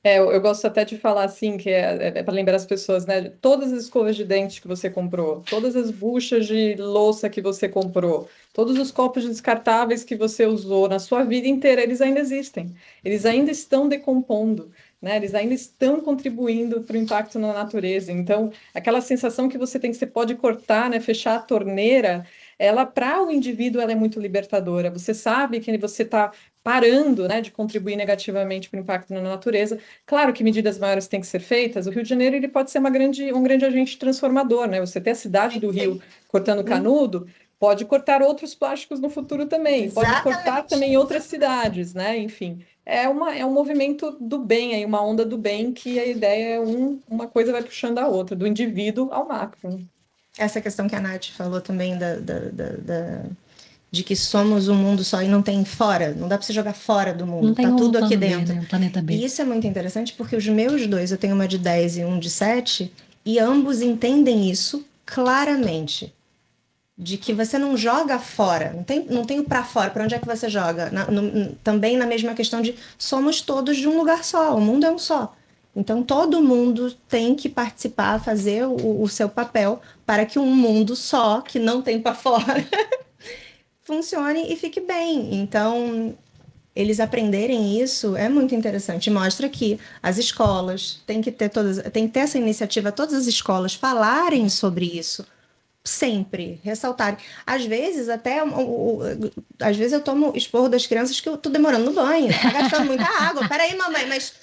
Eu gosto até de falar assim, que é para lembrar as pessoas, né? Todas as escovas de dente que você comprou, todas as buchas de louça que você comprou, todos os copos descartáveis que você usou na sua vida inteira, eles ainda existem. Eles ainda estão decompondo, né? Eles ainda estão contribuindo para o impacto na natureza. Então, aquela sensação que você tem que você pode cortar, né? Fechar a torneira, ela, para o indivíduo, ela é muito libertadora. Você sabe que você está parando, né, de contribuir negativamente para o impacto na natureza. Claro que medidas maiores têm que ser feitas. O Rio de Janeiro ele pode ser um grande agente transformador, né? Você ter a cidade do Rio cortando canudo, pode cortar outros plásticos no futuro também. Pode cortar também outras cidades, né? Enfim, é um movimento do bem, aí, uma onda do bem que a ideia é uma coisa vai puxando a outra, do indivíduo ao macro. Essa questão que a Nath falou também de que somos um mundo só e não tem fora, não dá para você jogar fora do mundo, Não tem tá um tudo aqui plano B, dentro. né? Um planeta B. E isso é muito interessante porque os meus dois, eu tenho uma de 10 e um de 7, e ambos entendem isso claramente. De que você não joga fora, não tem o para fora, para onde é que você joga? Também na mesma questão de somos todos de um lugar só, o mundo é um só. Então todo mundo tem que participar, fazer o seu papel para que um mundo só, que não tem para fora, funcione e fique bem. Então, eles aprenderem isso é muito interessante. Mostra que as escolas têm que ter essa iniciativa, todas as escolas falarem sobre isso. Sempre, ressaltarem. Às vezes, às vezes eu tomo esporro das crianças que eu tô demorando no banho, tá gastando muita água. Peraí, mamãe, mas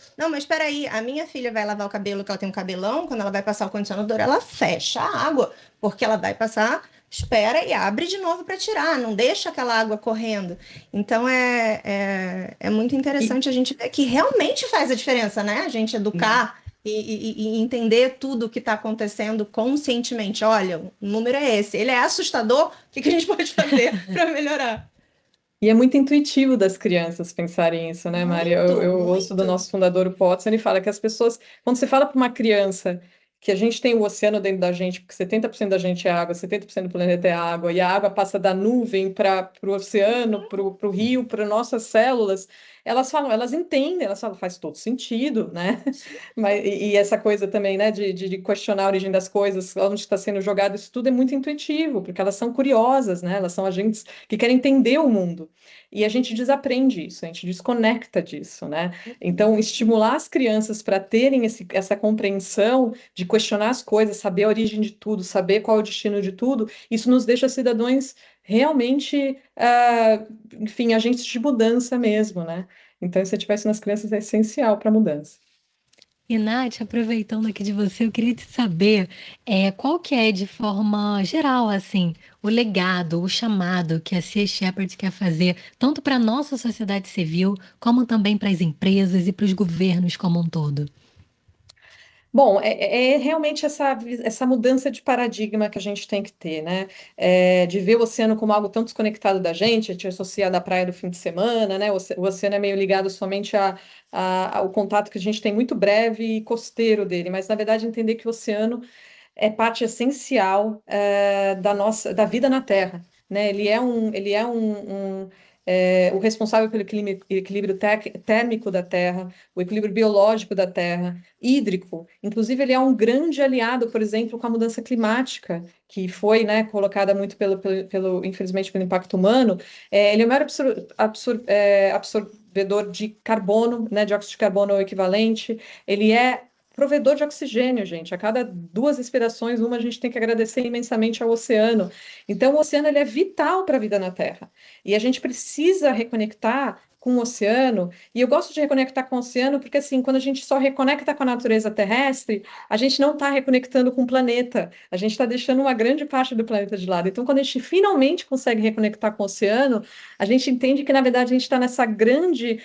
peraí, a minha filha vai lavar o cabelo, que ela tem um cabelão, quando ela vai passar o condicionador, ela fecha a água, porque ela vai passar, espera e abre de novo para tirar, não deixa aquela água correndo. Então é muito interessante a gente ver que realmente faz a diferença, né? A gente educar. E entender tudo o que está acontecendo conscientemente. Olha, o número é esse. Ele é assustador. O que a gente pode fazer para melhorar? E é muito intuitivo das crianças pensarem isso, né, Maria? Eu ouço do nosso fundador, o Potts, ele fala que as pessoas, quando você fala para uma criança que a gente tem o oceano dentro da gente, porque 70% da gente é água, 70% do planeta é água, e a água passa da nuvem para o oceano, para o rio, para nossas células, elas falam, elas entendem, elas falam, faz todo sentido, né? E essa coisa também, né, de questionar a origem das coisas, onde está sendo jogado, isso tudo é muito intuitivo, porque elas são curiosas, né? Elas são agentes que querem entender o mundo. E a gente desaprende isso, a gente desconecta disso, né? Então, estimular as crianças para terem essa compreensão de questionar as coisas, saber a origem de tudo, saber qual é o destino de tudo, isso nos deixa cidadãos realmente, enfim, agentes de mudança mesmo, né? Então, se tivesse nas crianças é essencial para a mudança. E, Nath, aproveitando aqui de você, eu queria te saber qual que é, de forma geral, assim, o legado, o chamado que a Sea Shepherd quer fazer, tanto para a nossa sociedade civil, como também para as empresas e para os governos como um todo. Bom, é realmente essa mudança de paradigma que a gente tem que ter, né? De ver o oceano como algo tão desconectado da gente, a gente associa da praia do fim de semana, né? O oceano é meio ligado somente ao contato que a gente tem muito breve e costeiro dele, mas na verdade entender que o oceano é parte essencial da vida na Terra, né? O responsável pelo equilíbrio térmico da Terra, o equilíbrio biológico da Terra, hídrico. Inclusive, ele é um grande aliado, por exemplo, com a mudança climática, que foi, né, colocada muito infelizmente, pelo impacto humano. Ele é o maior absorvedor de carbono, né, dióxido de carbono equivalente. Ele é provedor de oxigênio, gente. A cada 2 respirações, uma a gente tem que agradecer imensamente ao oceano. Então, o oceano ele é vital para a vida na Terra. E a gente precisa reconectar com o oceano. E eu gosto de reconectar com o oceano porque, assim, quando a gente só reconecta com a natureza terrestre, a gente não está reconectando com o planeta. A gente está deixando uma grande parte do planeta de lado. Então, quando a gente finalmente consegue reconectar com o oceano, a gente entende que, na verdade, a gente está nessa grande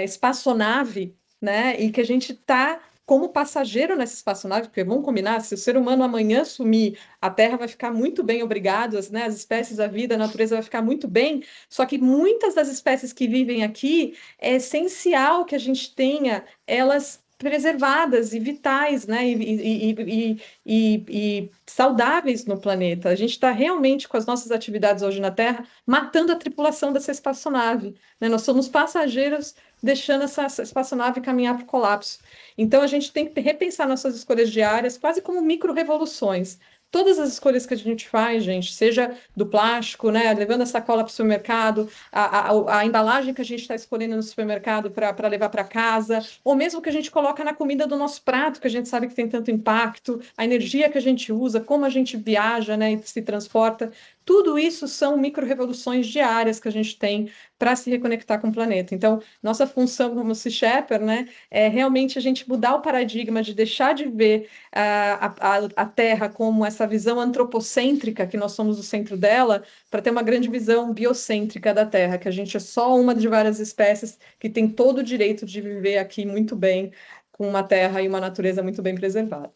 espaçonave, né? E que a gente está como passageiro nessa espaçonave, porque vamos combinar, se o ser humano amanhã sumir, a Terra vai ficar muito bem, obrigado, né? As espécies, a vida, a natureza vai ficar muito bem, só que muitas das espécies que vivem aqui, é essencial que a gente tenha elas preservadas e vitais, né? E saudáveis no planeta. A gente está realmente, com as nossas atividades hoje na Terra, matando a tripulação dessa espaçonave, né? Nós somos passageiros deixando essa espaçonave caminhar para o colapso. Então, a gente tem que repensar nossas escolhas diárias, quase como micro-revoluções. Todas as escolhas que a gente faz, gente, seja do plástico, né, levando a sacola para o supermercado, a embalagem que a gente está escolhendo no supermercado para levar para casa, ou mesmo que a gente coloca na comida do nosso prato, que a gente sabe que tem tanto impacto, a energia que a gente usa, como a gente viaja, né, e se transporta, tudo isso são micro-revoluções diárias que a gente tem para se reconectar com o planeta. Então, nossa função como Sea Shepherd, né, é realmente a gente mudar o paradigma de deixar de ver a Terra como essa visão antropocêntrica, que nós somos o centro dela, para ter uma grande visão biocêntrica da Terra, que a gente é só uma de várias espécies que tem todo o direito de viver aqui muito bem, com uma terra e uma natureza muito bem preservada.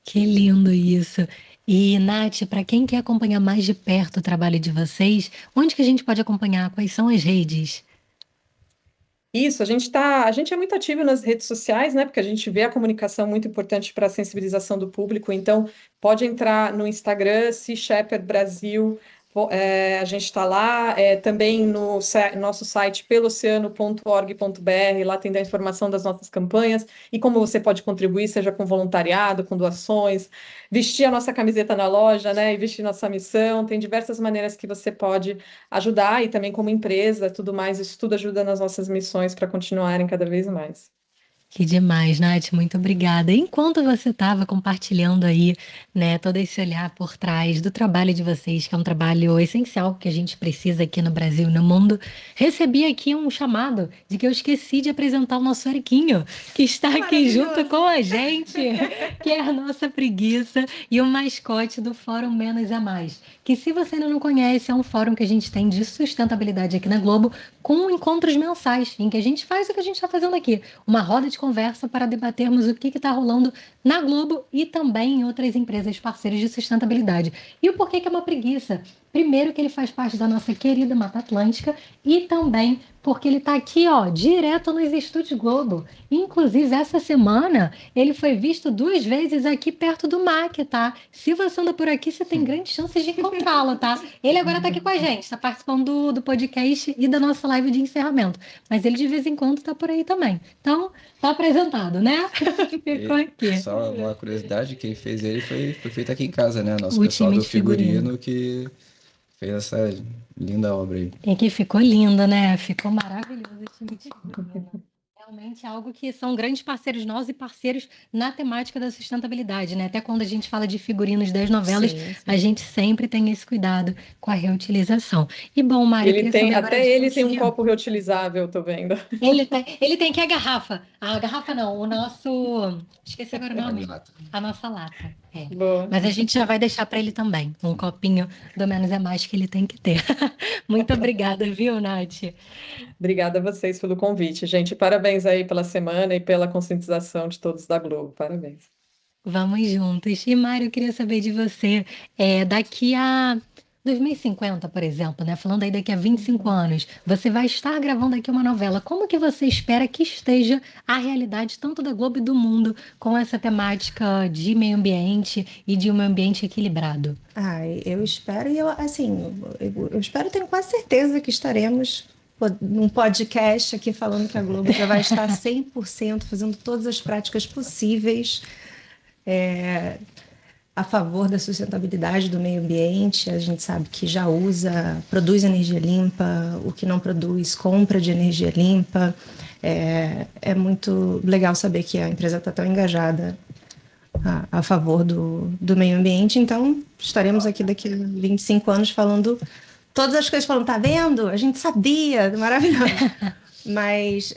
Que lindo isso. E, Nath, para quem quer acompanhar mais de perto o trabalho de vocês, onde que a gente pode acompanhar? Quais são as redes? Isso, a gente é muito ativo nas redes sociais, né? Porque a gente vê a comunicação muito importante para a sensibilização do público. Então, pode entrar no Instagram, Sea Shepherd Brasil. A gente está lá, também no nosso site peloceano.org.br, lá tem a informação das nossas campanhas e como você pode contribuir, seja com voluntariado, com doações, vestir a nossa camiseta na loja, né? E vestir nossa missão. Tem diversas maneiras que você pode ajudar e também como empresa, tudo mais, isso tudo ajuda nas nossas missões para continuarem cada vez mais. Que demais, Nath, muito obrigada. Enquanto você estava compartilhando aí, né, todo esse olhar por trás do trabalho de vocês, que é um trabalho essencial que a gente precisa aqui no Brasil e no mundo, recebi aqui um chamado de que eu esqueci de apresentar o nosso Eriquinho, que está aqui junto com a gente, que é a nossa preguiça e o mascote do Fórum Menos é Mais. Que se você ainda não conhece, é um fórum que a gente tem de sustentabilidade aqui na Globo, com encontros mensais, em que a gente faz o que a gente está fazendo aqui, uma roda de conversa para debatermos o que está rolando na Globo e também em outras empresas parceiras de sustentabilidade. E o porquê que é uma preguiça? Primeiro que ele faz parte da nossa querida Mata Atlântica e também porque ele está aqui, ó, direto nos estúdios Globo. Inclusive, essa semana, ele foi visto 2 vezes aqui perto do MAC, tá? Se você anda por aqui, você tem grandes chances de encontrá-lo, tá? Ele agora está aqui com a gente, está participando do podcast e da nossa live de encerramento. Mas ele, de vez em quando, está por aí também. Então, tá apresentado, né? Ficou aqui. Só uma curiosidade, quem fez ele foi feito aqui em casa, né? Nosso O pessoal time do de figurino. figurino que fez essa linda obra aí. E que ficou lindo, né? Ficou maravilhoso esse time de figurino. Realmente é algo que são grandes parceiros nossos e parceiros na temática da sustentabilidade, né? Até quando a gente fala de figurinos das novelas, Sim, a gente sempre tem esse cuidado com a reutilização. E bom, Mari, eu queria saber agora Até de ele tem um você. copo reutilizável, tô vendo. Ele tem que a garrafa. A garrafa não, o nosso. Esqueci agora o nome. Lata. A nossa lata. É. Boa. Mas a gente já vai deixar para ele também. Um copinho do Menos é Mais que ele tem que ter. Muito obrigada, viu, Nath? Obrigada a vocês pelo convite, gente. Parabéns parabéns aí pela semana e pela conscientização de todos da Globo. Parabéns. Vamos juntos. E, Mário, eu queria saber de você, daqui a 2050, por exemplo, né? Falando aí daqui a 25 anos, você vai estar gravando aqui uma novela. Como que você espera que esteja a realidade tanto da Globo e do mundo com essa temática de meio ambiente e de um meio ambiente equilibrado? Eu espero, e assim, eu espero, tenho quase certeza que estaremos num podcast aqui falando que a Globo já vai estar 100% fazendo todas as práticas possíveis a favor da sustentabilidade do meio ambiente. A gente sabe que já produz energia limpa, o que não produz, compra de energia limpa. É muito legal saber que a empresa está tão engajada a favor do meio ambiente. Então, estaremos aqui daqui a 25 anos falando todas as coisas, falando, tá vendo? A gente sabia, maravilhoso. Mas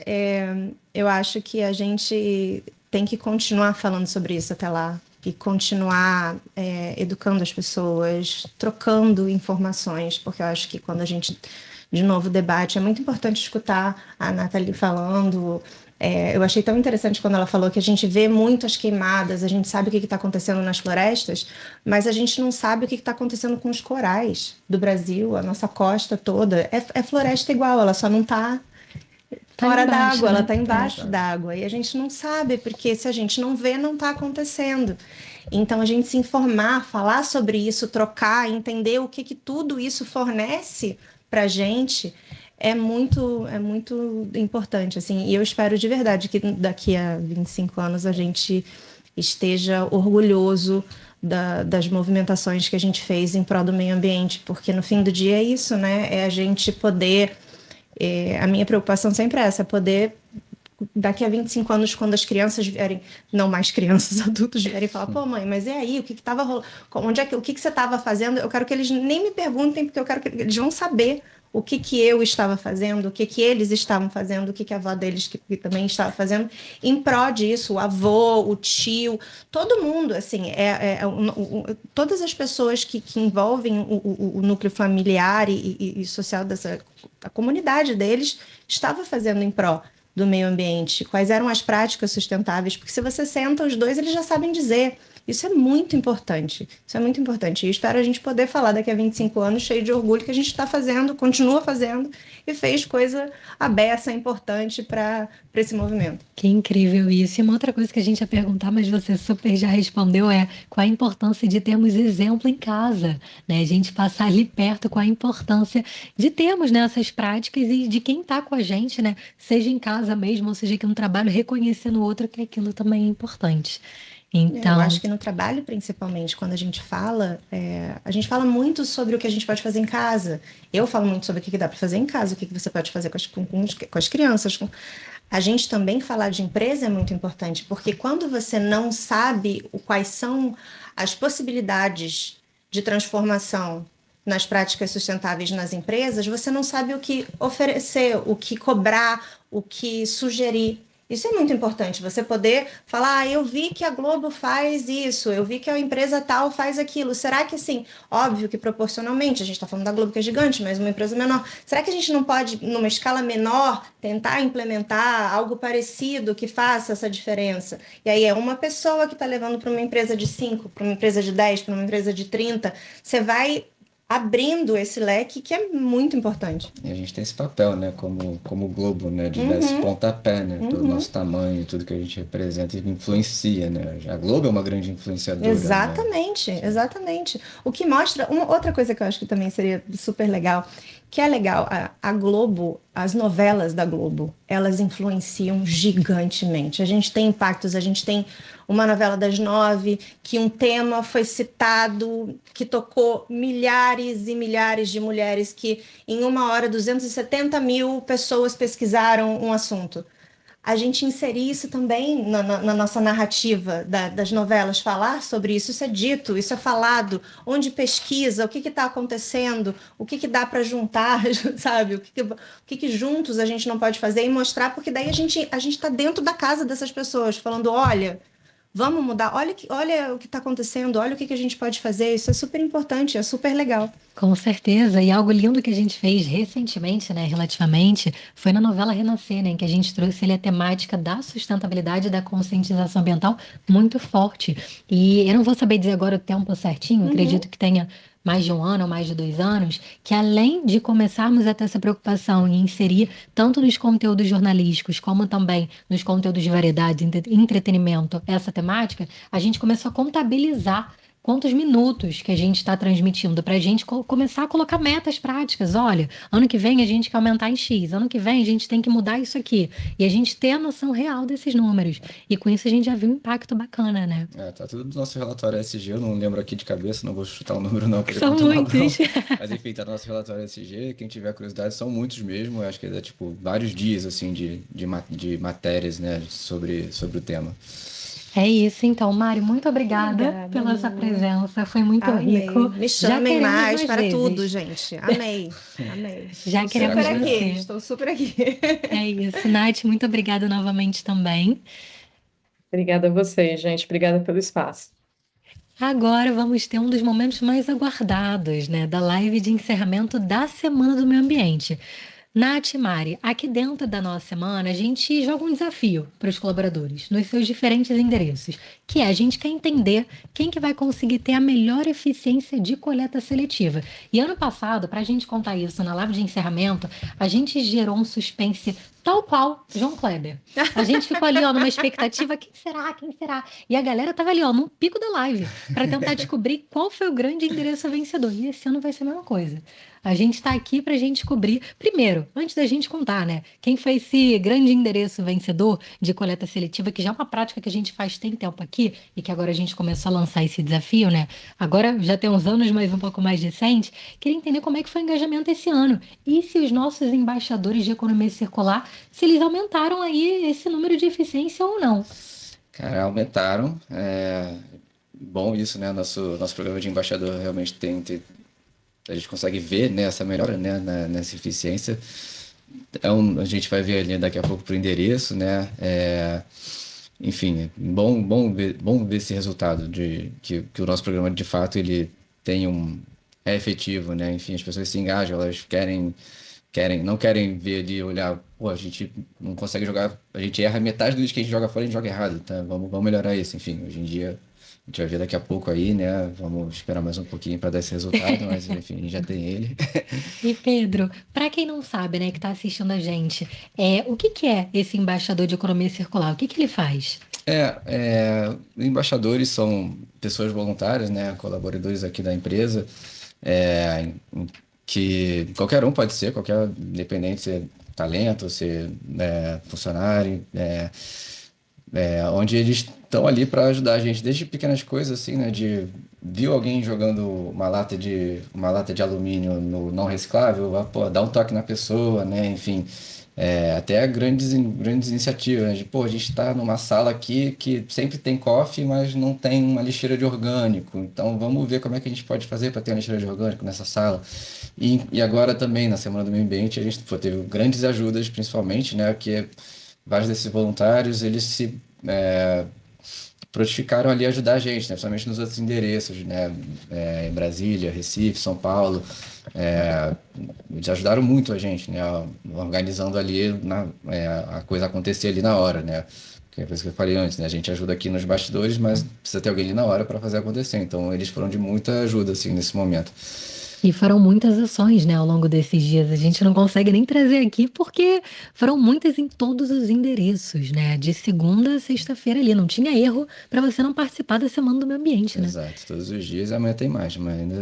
eu acho que a gente tem que continuar falando sobre isso até lá e continuar educando as pessoas, trocando informações, porque eu acho que quando a gente, de novo, debate, é muito importante escutar a Nathalie falando. Eu achei tão interessante quando ela falou que a gente vê muito as queimadas, a gente sabe o que está acontecendo nas florestas, mas a gente não sabe o que está acontecendo com os corais do Brasil, a nossa costa toda. É floresta igual, ela só não está fora d'água, ela está embaixo d'água. E a gente não sabe, porque se a gente não vê, não está acontecendo. Então, a gente se informar, falar sobre isso, trocar, entender o que tudo isso fornece para a gente é muito importante, assim. E eu espero de verdade que daqui a 25 anos a gente esteja orgulhoso das movimentações que a gente fez em prol do meio ambiente, porque no fim do dia é isso, né? É a gente poder... a minha preocupação sempre é essa, poder, daqui a 25 anos, quando as crianças vierem, não mais crianças, adultos vierem falar, pô, mãe, mas e aí, o que estava rolando? O que você estava fazendo? Eu quero que eles nem me perguntem, porque eu quero que eles vão saber o que eu estava fazendo, o que eles estavam fazendo, o que a avó deles que também estava fazendo, em prol disso, o avô, o tio, todo mundo, assim, todas as pessoas que envolvem o núcleo familiar e social a comunidade deles estava fazendo em prol do meio ambiente, quais eram as práticas sustentáveis, porque se você senta os dois, eles já sabem dizer. Isso é muito importante, isso é muito importante. E espero a gente poder falar daqui a 25 anos, cheio de orgulho, que a gente está fazendo, continua fazendo, e fez coisa abessa, importante para esse movimento. Que incrível isso. E uma outra coisa que a gente ia perguntar, mas você super já respondeu, qual a importância de termos exemplo em casa, né? A gente passar ali perto, qual a importância de termos, né, essas práticas e de quem está com a gente, né? Seja em casa mesmo, ou seja aqui no trabalho, reconhecendo o outro, que aquilo também é importante. Então... Eu acho que no trabalho, principalmente, quando a gente fala muito sobre o que a gente pode fazer em casa. Eu falo muito sobre o que dá para fazer em casa, o que você pode fazer com as crianças. A gente também falar de empresa é muito importante, porque quando você não sabe quais são as possibilidades de transformação nas práticas sustentáveis nas empresas, você não sabe o que oferecer, o que cobrar, o que sugerir. Isso é muito importante, você poder falar, eu vi que a Globo faz isso, eu vi que a empresa tal faz aquilo. Será que, assim, óbvio que proporcionalmente, a gente está falando da Globo que é gigante, mas uma empresa menor, será que a gente não pode, numa escala menor, tentar implementar algo parecido que faça essa diferença? E aí é uma pessoa que está levando para uma empresa de 5, para uma empresa de 10, para uma empresa de 30, você vai abrindo esse leque que é muito importante. E a gente tem esse papel, né, como Globo, né, de dar esse pontapé, né, do nosso tamanho e tudo que a gente representa e influencia, né. A Globo é uma grande influenciadora. Exatamente, né? Exatamente. O que mostra, outra coisa que eu acho que também seria super legal, que é legal, a Globo, as novelas da Globo, elas influenciam gigantemente. A gente tem impactos, a gente tem uma novela das 9, que um tema foi citado, que tocou milhares e milhares de mulheres, que em uma hora 270 mil pessoas pesquisaram um assunto. A gente inserir isso também na nossa narrativa das novelas, falar sobre isso, isso é dito, isso é falado, onde pesquisa, o que está acontecendo, o que dá para juntar, sabe? O que juntos a gente não pode fazer e mostrar, porque daí a gente está dentro da casa dessas pessoas, falando, olha, vamos mudar, olha o que está acontecendo, olha o que a gente pode fazer, isso é super importante, é super legal. Com certeza, e algo lindo que a gente fez recentemente, né, relativamente, foi na novela Renascer, né, em que a gente trouxe ali a temática da sustentabilidade e da conscientização ambiental muito forte. E eu não vou saber dizer agora o tempo certinho, acredito que tenha mais de um ano ou mais de 2 anos, que além de começarmos a ter essa preocupação em inserir tanto nos conteúdos jornalísticos como também nos conteúdos de variedade, entretenimento, essa temática, a gente começou a contabilizar quantos minutos que a gente está transmitindo para a gente começar a colocar metas práticas. Olha, ano que vem a gente quer aumentar em X, ano que vem a gente tem que mudar isso aqui. E a gente ter a noção real desses números. E com isso a gente já viu um impacto bacana, né? Tá tudo no nosso relatório SG, eu não lembro aqui de cabeça, não vou chutar o número não, porque São eu tô maluco. muitos. Mas enfim, tá no nosso relatório SG, quem tiver curiosidade, são muitos mesmo, eu acho que é tipo vários dias, assim, de matérias, né, sobre o tema. É isso, então, Mari, muito obrigada Obrigada, pela essa amor. presença, foi muito Amei. rico. Me Já chamem queremos mais mais para vezes. tudo, gente. Amei. Amei. Já Estou queremos super aqui, você. estou super aqui. É isso, Nath, muito obrigada novamente também. Obrigada a vocês, gente. Obrigada pelo espaço. Agora vamos ter um dos momentos mais aguardados, né, da live de encerramento da Semana do Meio Ambiente. Nath e Mari, aqui dentro da nossa semana, a gente joga um desafio para os colaboradores, nos seus diferentes endereços, que é a gente quer entender quem que vai conseguir ter a melhor eficiência de coleta seletiva. E ano passado, para a gente contar isso na live de encerramento, a gente gerou um suspense tal qual João Kleber. A gente ficou ali, ó, numa expectativa, quem será, quem será? E a galera tava ali, ó, no pico da live, para tentar descobrir qual foi o grande endereço vencedor. E esse ano vai ser a mesma coisa. A gente está aqui para a gente descobrir, primeiro, antes da gente contar, né? Quem foi esse grande endereço vencedor de coleta seletiva, que já é uma prática que a gente faz tem tempo aqui e que agora a gente começou a lançar esse desafio, né? Agora já tem uns anos, mas um pouco mais recente. Queria entender como é que foi o engajamento esse ano e se os nossos embaixadores de economia circular, se eles aumentaram aí esse número de eficiência ou não. Cara, aumentaram, bom isso, né, nosso programa de embaixador realmente a gente consegue ver, né, essa melhora, né, nessa eficiência. A gente vai ver ali daqui a pouco para o endereço, né? Enfim, bom ver esse resultado de que o nosso programa de fato ele é efetivo, né? Enfim, as pessoas se engajam, elas não querem ver ali olhar, pô, a gente não consegue jogar, a gente erra metade do que a gente joga fora, a gente joga errado, tá? Vamos melhorar isso. Enfim, hoje em dia a gente vai ver daqui a pouco aí, né? Vamos esperar mais um pouquinho para dar esse resultado, mas enfim, a gente já tem ele. E Pedro, para quem não sabe, né, que está assistindo a gente, o que que é esse embaixador de economia circular? O que que ele faz? Embaixadores são pessoas voluntárias, né? Colaboradores aqui da empresa, é, que qualquer um pode ser, qualquer independente, ser talento, ser funcionário, onde eles estão ali para ajudar a gente, desde pequenas coisas assim, né, viu alguém jogando uma lata de alumínio no não reciclável, pô, dá um toque na pessoa, né, enfim, até grandes iniciativas, né, de, pô, a gente está numa sala aqui que sempre tem coffee, mas não tem uma lixeira de orgânico, então vamos ver como é que a gente pode fazer para ter uma lixeira de orgânico nessa sala. E agora também, na Semana do Meio Ambiente, a gente teve grandes ajudas, principalmente, né, que vários desses voluntários, eles se prontificaram ali a ajudar a gente, né? Principalmente nos outros endereços, né? Em Brasília, Recife, São Paulo. Eles ajudaram muito a gente, né? Organizando ali a coisa acontecer ali na hora, né? Que é por isso que eu falei antes, né? A gente ajuda aqui nos bastidores, mas precisa ter alguém ali na hora para fazer acontecer. Então, eles foram de muita ajuda, assim, nesse momento. E foram muitas ações, né, ao longo desses dias. A gente não consegue nem trazer aqui porque foram muitas em todos os endereços, né? De segunda a sexta-feira ali. Não tinha erro para você não participar da Semana do Meio Ambiente, né? Exato, todos os dias, amanhã tem mais, mas ainda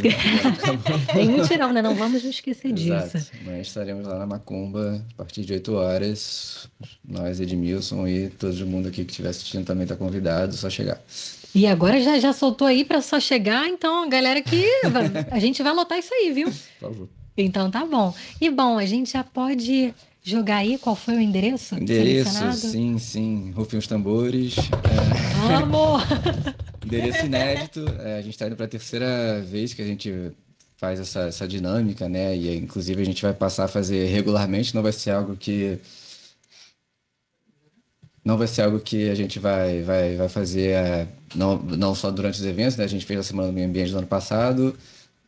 acabou. Tem mutirão, né? Não vamos nos esquecer disso. Exato. Amanhã estaremos lá na Macumba a partir de 8 horas. Nós, Edmilson e todo mundo aqui que estiver assistindo também está convidado, só chegar. E agora já soltou aí para só chegar, então, galera, a gente vai lotar isso aí, viu? Por favor. Então tá bom. E bom, a gente já pode jogar aí qual foi o endereço Endereço, selecionado? sim, rufem os tambores. Vamos! Endereço inédito. A gente está indo para a terceira vez que a gente faz essa dinâmica, né? E inclusive a gente vai passar a fazer regularmente, não vai ser algo que Não vai ser algo que a gente vai fazer não só durante os eventos, né? A gente fez a Semana do Meio Ambiente do ano passado,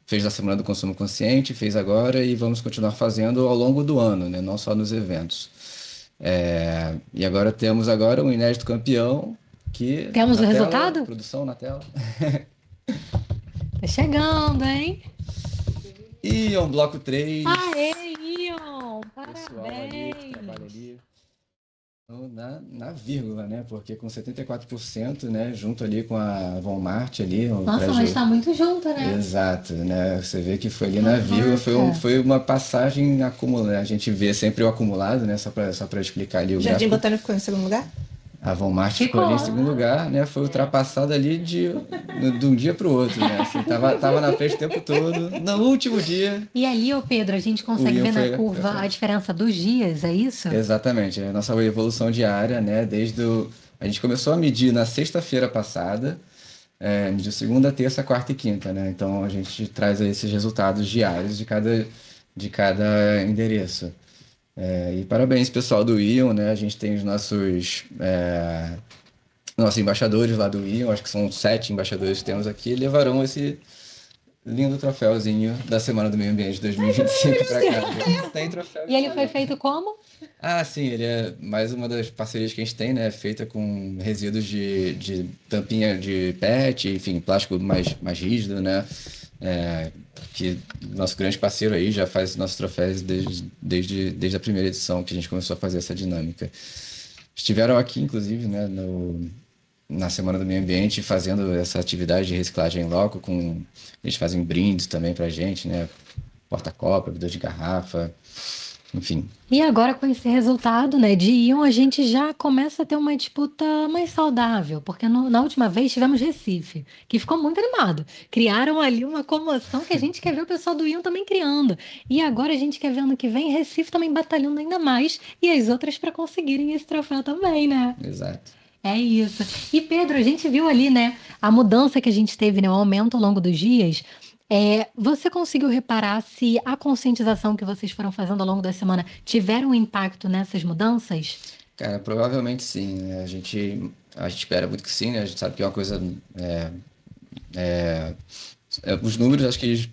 fez a Semana do Consumo Consciente, fez agora e vamos continuar fazendo ao longo do ano, né? Não só nos eventos. E agora temos o inédito campeão, que Temos o na tela, resultado? produção na tela. Tá chegando, hein? Ion, bloco 3. Aê, Ion! Pessoal ali que trabalha Parabéns! ali na vírgula, né? Porque com 74%, né? Junto ali com a Walmart ali, o Nossa, mas prédio. tá muito junto, né? Exato, né? Você vê que foi ali na vírgula, Caraca. foi uma passagem acumulada. A gente vê sempre o acumulado, né? Só para explicar ali o Jardim gráfico. Botânico ficou em segundo lugar? A Walmart ficou ali em Ficou. segundo lugar, né? Foi ultrapassada ali de um dia para o outro, né? Assim, tava na frente o tempo todo. No último dia, E ali, ô Pedro, a gente o consegue Ion ver na foi à curva a frente. diferença dos dias, é isso? Exatamente, a nossa evolução diária, né? A gente começou a medir na sexta-feira passada, mediu segunda, terça, quarta e quinta, né? Então a gente traz aí esses resultados diários de cada endereço. E parabéns, pessoal do Ion, né? A gente tem os nossos embaixadores lá do Ion, acho que são 7 embaixadores que temos aqui, levarão esse lindo troféuzinho da Semana do Meio Ambiente 2025 para casa. Tem troféu E de ele foi feito como? sim, ele é mais uma das parcerias que a gente tem, né? Feita com resíduos de tampinha de PET, enfim, plástico mais rígido, né? Que nosso grande parceiro aí já faz nossos troféus desde a primeira edição que a gente começou a fazer essa dinâmica. Estiveram aqui, inclusive, né, na Semana do Meio Ambiente, fazendo essa atividade de reciclagem em loco, eles fazem brindes também pra gente, né? Porta-copa, bebedor de garrafa, enfim. E agora, com esse resultado, né, de Ion, a gente já começa a ter uma disputa mais saudável, porque na última vez tivemos Recife, que ficou muito animado. Criaram ali uma comoção que a gente quer ver o pessoal do Ion também criando. E agora a gente quer ver ano que vem Recife também batalhando ainda mais e as outras para conseguirem esse troféu também, né? Exato. É isso. E Pedro, a gente viu ali, né, a mudança que a gente teve, né, o aumento ao longo dos dias. Você conseguiu reparar se a conscientização que vocês foram fazendo ao longo da semana tiveram um impacto nessas mudanças? Cara, provavelmente sim, né? A gente espera muito que sim, né? A gente sabe que é uma coisa. Os números acho que eles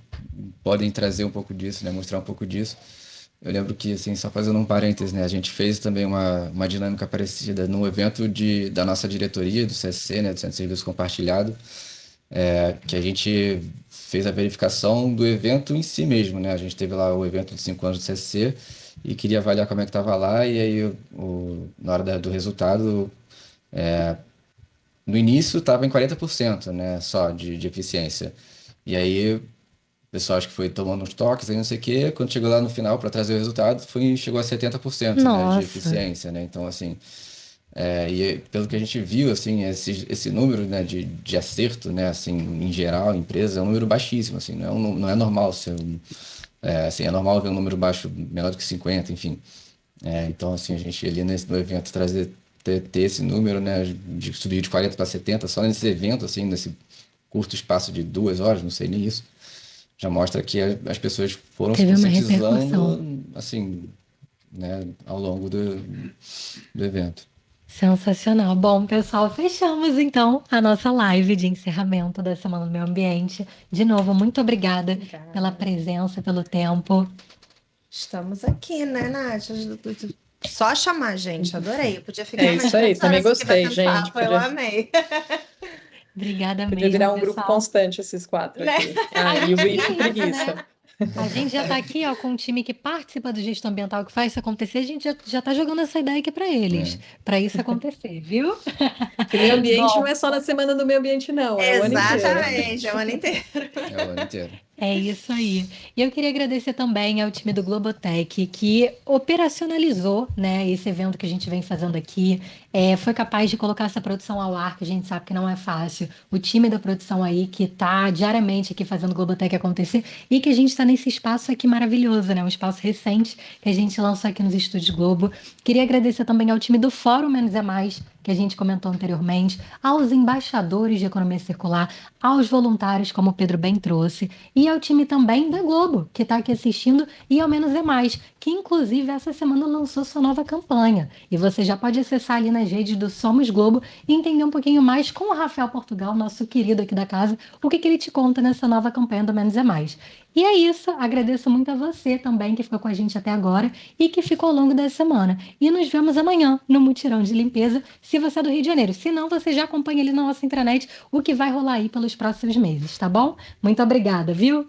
podem trazer um pouco disso, né? Mostrar um pouco disso. Eu lembro que, assim, só fazendo um parênteses, né? A gente fez também uma dinâmica parecida no evento da nossa diretoria, do CSC, né? Do Centro de Serviço Compartilhado, que a gente fez a verificação do evento em si mesmo, né? A gente teve lá o evento de 5 anos do CSC e queria avaliar como é que estava lá, e aí na hora do resultado, no início estava em 40%, né? Só de eficiência. E aí o pessoal acho que foi tomando uns toques aí, não sei o quê, quando chegou lá no final para trazer o resultado, chegou a 70%, né, de Nossa, eficiência, né? Então, assim, e pelo que a gente viu, assim, esse número, né, de acerto, né, assim, em geral, empresa, é um número baixíssimo, assim, não é normal assim, é normal ver um número baixo, menor do que 50, enfim. Então, assim, a gente ali no evento ter esse número, né, de subir de 40 para 70, só nesse evento, assim, nesse curto espaço de 2 horas, não sei nem isso, já mostra que as pessoas foram se teve uma repercussão. conscientizando, assim, né, ao longo do evento. Sensacional. Bom, pessoal, fechamos então a nossa live de encerramento da Semana do Meio Ambiente. De novo, muito obrigada pela Obrigada. presença, pelo tempo. Estamos aqui, né, Nath? Só chamar, gente. Adorei. Eu podia ficar É mais isso aí, 10 também horas aqui gostei, batendo gente. papo. Eu amei. Obrigada Podia mesmo, virar um grupo pessoal. constante esses 4 Né? aqui. A E o gente Luiz quer com isso, preguiça. né? A gente já está aqui, ó, com um time que participa do Gestão Ambiental, que faz isso acontecer. A gente já está jogando essa ideia aqui para eles, É, para isso acontecer, viu? Que meio ambiente não Bom, é só na semana do meio ambiente, não, é o ano inteiro. Exatamente. É o ano inteiro. é o ano inteiro. é isso aí. E eu queria agradecer também ao time do Globotech que operacionalizou, né, esse evento que a gente vem fazendo aqui. Foi capaz de colocar essa produção ao ar, que a gente sabe que não é fácil. O time da produção aí que está diariamente aqui fazendo o Globotech acontecer e que a gente está nesse espaço aqui maravilhoso, né? Um espaço recente que a gente lançou aqui nos Estúdios Globo. Queria agradecer também ao time do Fórum Menos é Mais, que a gente comentou anteriormente, aos embaixadores de economia circular, aos voluntários, como o Pedro bem trouxe, e ao time também da Globo, que está aqui assistindo, e ao Menos é Mais, que inclusive essa semana lançou sua nova campanha. E você já pode acessar ali nas redes do Somos Globo e entender um pouquinho mais com o Rafael Portugal, nosso querido aqui da casa, o que ele te conta nessa nova campanha do Menos é Mais. E é isso, agradeço muito a você também que ficou com a gente até agora e que ficou ao longo dessa semana. E nos vemos amanhã no Mutirão de Limpeza, se você é do Rio de Janeiro. Se não, você já acompanha ali na nossa intranet o que vai rolar aí pelos próximos meses, tá bom? Muito obrigada, viu?